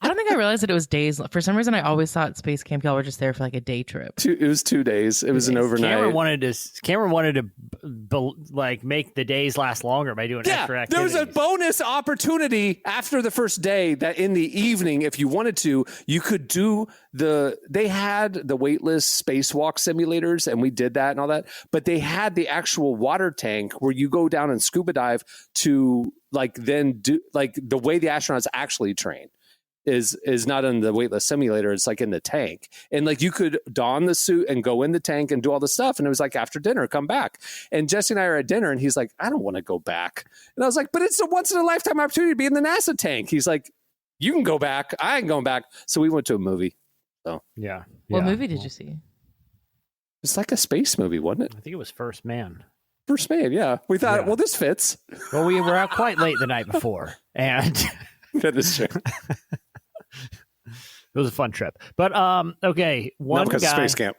Speaker 4: I don't think I realized that it was days. For some reason, I always thought Space Camp y'all were just there for like a day trip.
Speaker 2: It was 2 days. It was an overnight.
Speaker 3: Cameron wanted to like make the days last longer by doing extra activities.
Speaker 2: There was a bonus opportunity after the first day that in the evening, if you wanted to, you could do they had the weightless spacewalk simulators, and we did that and all that, but they had the actual water tank where you go down and scuba dive to like then do like the way the astronauts actually train is not in the weightless simulator. It's like in the tank, and like you could don the suit and go in the tank and do all the stuff. And it was like after dinner, come back. And Jesse and I are at dinner, and he's like, I don't want to go back. And I was like, but it's a once in a lifetime opportunity to be in the NASA tank. He's like, you can go back. I ain't going back. So we went to a movie. So
Speaker 3: yeah.
Speaker 4: What movie did you see?
Speaker 2: It's like a space movie, wasn't it?
Speaker 3: I think it was First Man.
Speaker 2: First Man, yeah. We thought, well, this fits.
Speaker 3: Well, we were out quite late the night before, and
Speaker 2: that is true.
Speaker 3: It was a fun trip. But okay, one
Speaker 2: not because
Speaker 3: guy,
Speaker 2: of Space Camp.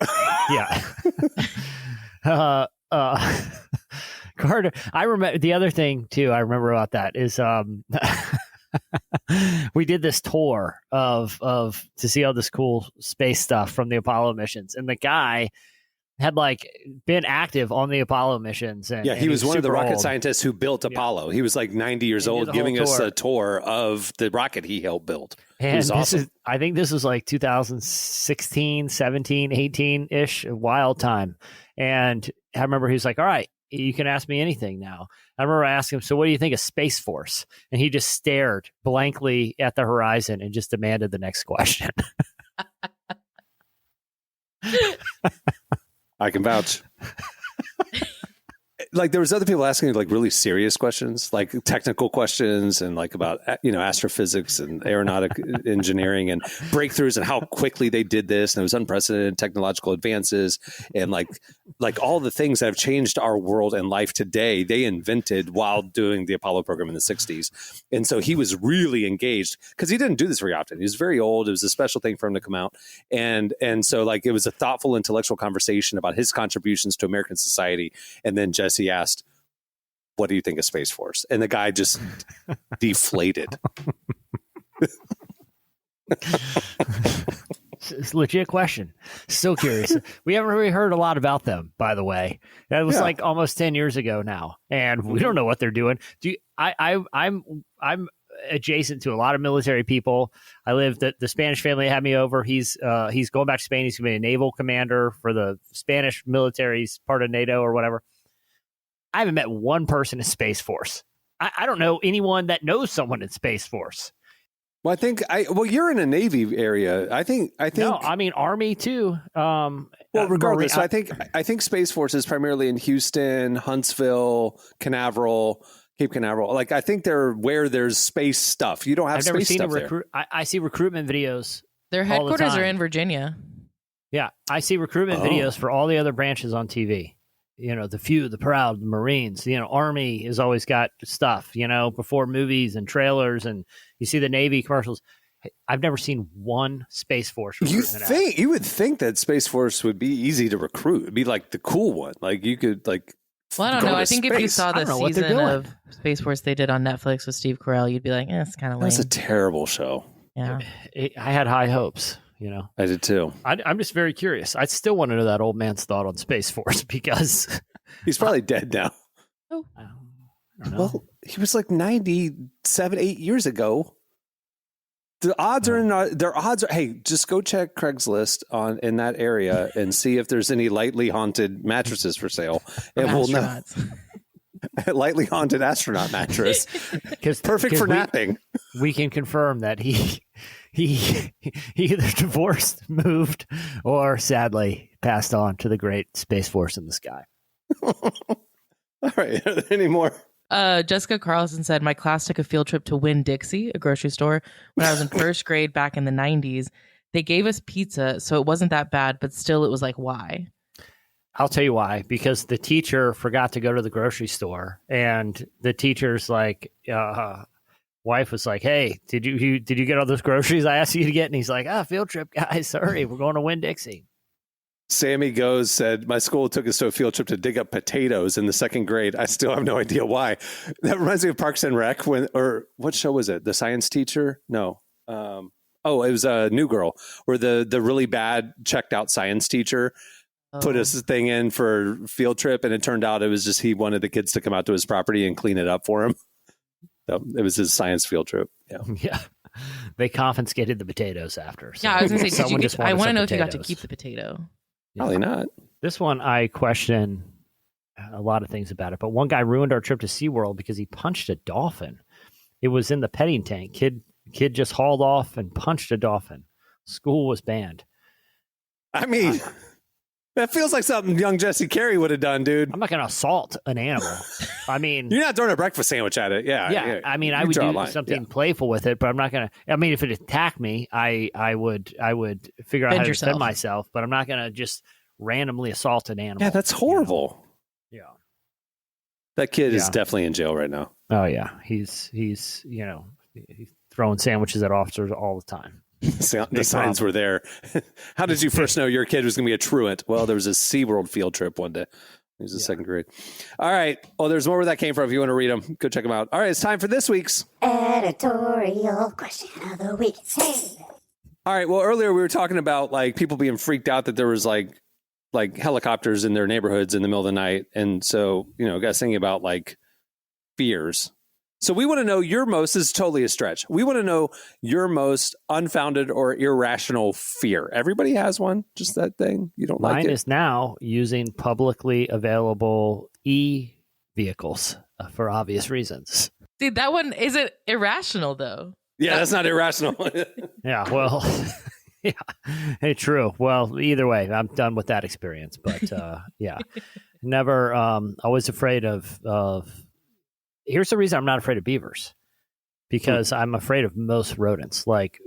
Speaker 3: Yeah. Carter, I remember the other thing too. I remember about that is we did this tour of to see all this cool space stuff from the Apollo missions, and the guy had like been active on the Apollo missions. And,
Speaker 2: he was one of the rocket
Speaker 3: old.
Speaker 2: scientists who built Apollo. He was like 90 years old, giving us a tour of the rocket he helped build.
Speaker 3: And
Speaker 2: it was awesome.
Speaker 3: I think this was like 2016, 17, 18-ish, a wild time. And I remember he was like, all right, you can ask me anything now. I remember asking him, so what do you think of Space Force? And he just stared blankly at the horizon and just demanded the next question.
Speaker 2: I can vouch. Like there was other people asking like really serious questions, like technical questions and like about, astrophysics and aeronautic engineering and breakthroughs and how quickly they did this. And it was unprecedented technological advances and like all the things that have changed our world and life today, they invented while doing the Apollo program in the 60s. And so he was really engaged because he didn't do this very often. He was very old. It was a special thing for him to come out. And so like it was a thoughtful intellectual conversation about his contributions to American society. And then Jesse asked, what do you think of Space Force? And the guy just deflated.
Speaker 3: It's a legit question. Still curious. We haven't really heard a lot about them, by the way. That was like almost 10 years ago now, and we don't know what they're doing. I'm adjacent to a lot of military people. I live the Spanish family had me over. He's going back to Spain. He's going to be a naval commander for the Spanish military's part of NATO or whatever. I haven't met one person in Space Force. I don't know anyone that knows someone in Space Force.
Speaker 2: Well, you're in a Navy area. I think.
Speaker 3: No, I mean Army too.
Speaker 2: Well, regardless, so I think Space Force is primarily in Houston, Huntsville, Canaveral, Cape Canaveral. Like I think they're where there's space stuff. You don't have space stuff there.
Speaker 3: I see recruitment videos.
Speaker 4: Their headquarters are in Virginia.
Speaker 3: Yeah, I see recruitment videos for all the other branches on TV. The few, the proud, the Marines, Army has always got stuff, before movies and trailers, and you see the Navy commercials. I've never seen one Space Force recruitment
Speaker 2: You would think that Space Force would be easy to recruit. It'd be like the cool one. Like you could like.
Speaker 4: Well, I don't know. I think if you saw the season of Space Force they did on Netflix with Steve Carell, you'd be like, it's kind of lame.
Speaker 2: That's a terrible show.
Speaker 4: Yeah.
Speaker 3: I had high hopes.
Speaker 2: I did too.
Speaker 3: I'm just very curious. I still want to know that old man's thought on Space Force because
Speaker 2: he's probably dead now.
Speaker 3: Oh, I don't know.
Speaker 2: Well, he was like 97, 8 years ago. The odds are hey, just go check Craigslist in that area and see if there's any lightly haunted mattresses for sale. And we'll know. Lightly haunted astronaut mattress. Perfect for napping.
Speaker 3: We can confirm that he either divorced, moved, or sadly passed on to the great Space Force in the sky.
Speaker 2: All right. Any more?
Speaker 4: Jessica Carlson said, my class took a field trip to Winn-Dixie, a grocery store, when I was in first grade back in the 90s. They gave us pizza, so it wasn't that bad, but still it was like, why?
Speaker 3: I'll tell you why. Because the teacher forgot to go to the grocery store, and the teacher's like, wife was like, hey, did you get all those groceries I asked you to get? And he's like, field trip, guys. Sorry, we're going to Winn-Dixie.
Speaker 2: Sammy Goes said, my school took us to a field trip to dig up potatoes in the second grade. I still have no idea why. That reminds me of Parks and Rec what show was it? The science teacher? No. Oh, it was a New Girl, where the really bad checked out science teacher put his thing in for field trip, and it turned out it was just he wanted the kids to come out to his property and clean it up for him. So it was his science field trip. Yeah.
Speaker 3: Yeah. They confiscated the potatoes after. So
Speaker 4: Yeah, I was going to say,
Speaker 3: someone just
Speaker 4: I
Speaker 3: wanted
Speaker 4: want to
Speaker 3: some
Speaker 4: know if you got to
Speaker 3: potatoes.
Speaker 4: keep the potato.
Speaker 2: Probably not.
Speaker 3: This one, I question a lot of things about it, but one guy ruined our trip to SeaWorld because he punched a dolphin. It was in the petting tank. Kid just hauled off and punched a dolphin. School was banned.
Speaker 2: I mean, that feels like something young Jesse Carey would have done, dude.
Speaker 3: I'm not going to assault an animal. I mean,
Speaker 2: You're not throwing a breakfast sandwich at it. Yeah.
Speaker 3: I mean, I
Speaker 2: You
Speaker 3: would
Speaker 2: draw a
Speaker 3: do
Speaker 2: line.
Speaker 3: something playful with it, but I'm not going to. I mean, if it attacked me, I would figure out how to defend myself, but I'm not going to just randomly assault an animal.
Speaker 2: Yeah, that's horrible.
Speaker 3: You know?
Speaker 2: That kid is definitely in jail right now.
Speaker 3: Yeah. Oh yeah, he's he's throwing sandwiches at officers all the time.
Speaker 2: The signs were there. How did you first know your kid was going to be a truant? Well, there was a SeaWorld field trip one day. He was in second grade. All right. Well, there's more where that came from. If you want to read them, go check them out. All right. It's time for this week's
Speaker 8: editorial question of the week. Hey.
Speaker 2: All right. Well, earlier we were talking about like people being freaked out that there was like helicopters in their neighborhoods in the middle of the night. And so, guys thinking about like fears. So we want to know this is totally a stretch. We want to know your most unfounded or irrational fear. Everybody has one, just that thing. You don't like it.
Speaker 3: Mine is now using publicly available e-vehicles for obvious reasons.
Speaker 4: See, that one isn't irrational, though.
Speaker 2: Yeah, that's not irrational.
Speaker 3: Yeah, well, yeah, hey, true. Well, either way, I'm done with that experience. But yeah, never. Always afraid of. Here's the reason I'm not afraid of beavers, because I'm afraid of most rodents, like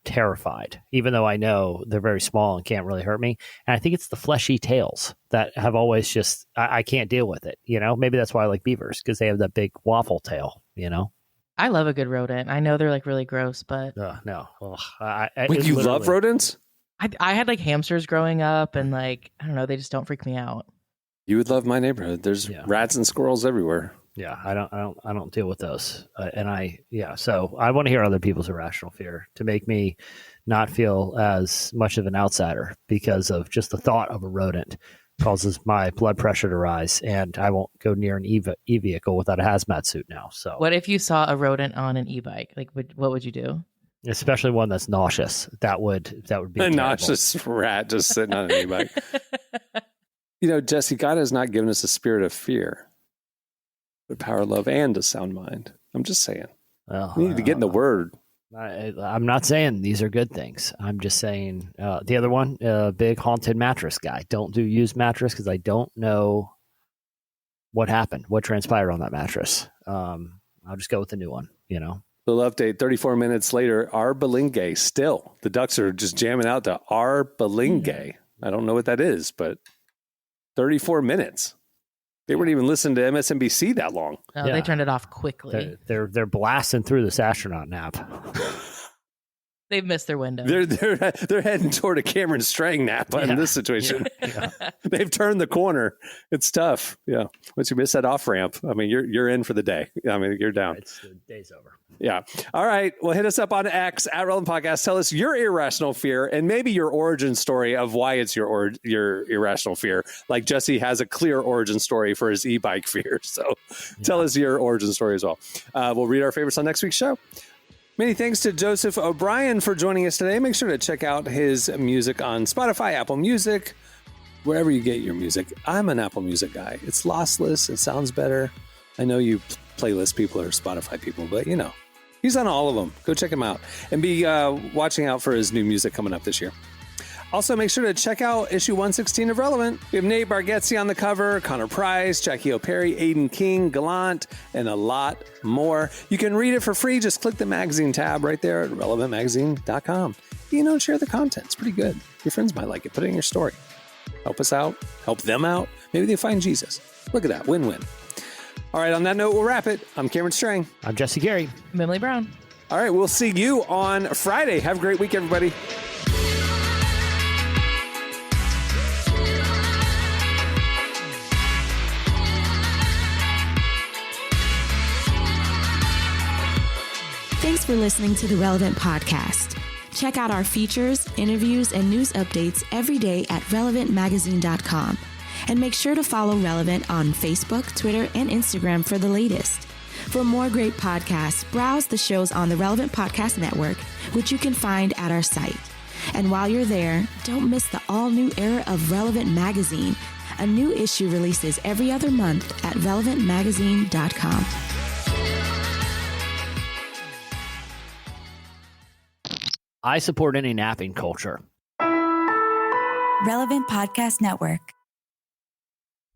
Speaker 3: terrified, even though I know they're very small and can't really hurt me. And I think it's the fleshy tails that have always just, I can't deal with it. Maybe that's why I like beavers, because they have that big waffle tail,
Speaker 4: I love a good rodent. I know they're like really gross, but
Speaker 3: no.
Speaker 2: Wait, you love rodents?
Speaker 4: I had like hamsters growing up, and like, I don't know, they just don't freak me out.
Speaker 2: You would love my neighborhood. There's rats and squirrels everywhere.
Speaker 3: Yeah, I don't deal with those, So I want to hear other people's irrational fear to make me not feel as much of an outsider, because of just the thought of a rodent causes my blood pressure to rise, and I won't go near an e-vehicle without a hazmat suit now. So
Speaker 4: what if you saw a rodent on an e-bike? Like, what would you do?
Speaker 3: Especially one that's nauseous. That would be
Speaker 2: a
Speaker 3: terrible.
Speaker 2: nauseous rat just sitting on an e-bike. Jesse, God has not given us a spirit of fear, but power, love, and a sound mind. I'm just saying.
Speaker 3: Well,
Speaker 2: we need to get in the Word.
Speaker 3: I'm not saying these are good things. I'm just saying the other one, big haunted mattress guy. Don't do used mattress, because I don't know what happened, what transpired on that mattress. I'll just go with the new one, Little
Speaker 2: update, 34 minutes later, Arbalinge still. The Ducks are just jamming out to Arbalinge. I don't know what that is, but 34 minutes. They weren't even listening to MSNBC that long.
Speaker 4: Oh, They turned it off quickly.
Speaker 3: They're blasting through this astronaut nap.
Speaker 4: They've missed their window.
Speaker 2: They're heading toward a Cameron Strang nap in this situation.
Speaker 3: Yeah.
Speaker 2: They've turned the corner. It's tough. Yeah. Once you miss that off ramp, I mean, you're in for the day. I mean, you're down.
Speaker 3: The day's over.
Speaker 2: Yeah. All right. Well, hit us up on X at Relevant Podcast. Tell us your irrational fear and maybe your origin story of why it's your irrational fear. Like Jesse has a clear origin story for his e-bike fear. So tell us your origin story as well. We'll read our favorites on next week's show. Many thanks to Joseph O'Brien for joining us today. Make sure to check out his music on Spotify, Apple Music, wherever you get your music. I'm an Apple Music guy. It's lossless. It sounds better. I know you playlist people or Spotify people, but he's on all of them. Go check him out and be watching out for his new music coming up this year. Also, make sure to check out issue 116 of Relevant. We have Nate Bargatze on the cover, Connor Price, Jackie O'Perry, Aiden King, Gallant, and a lot more. You can read it for free. Just click the magazine tab right there at relevantmagazine.com. Share the content. It's pretty good. Your friends might like it. Put it in your story. Help us out. Help them out. Maybe they find Jesus. Look at that. Win-win. All right, on that note, we'll wrap it. I'm Cameron Strang.
Speaker 3: I'm Jesse Carey.
Speaker 4: I'm Emily Brown.
Speaker 2: All right, we'll see you on Friday. Have a great week, everybody.
Speaker 1: Thanks for listening to the Relevant Podcast. Check out our features, interviews, and news updates every day at relevantmagazine.com. And make sure to follow Relevant on Facebook, Twitter, and Instagram for the latest. For more great podcasts, browse the shows on the Relevant Podcast Network, which you can find at our site. And while you're there, don't miss the all-new era of Relevant Magazine. A new issue releases every other month at relevantmagazine.com.
Speaker 3: I support any napping culture.
Speaker 9: Relevant Podcast Network.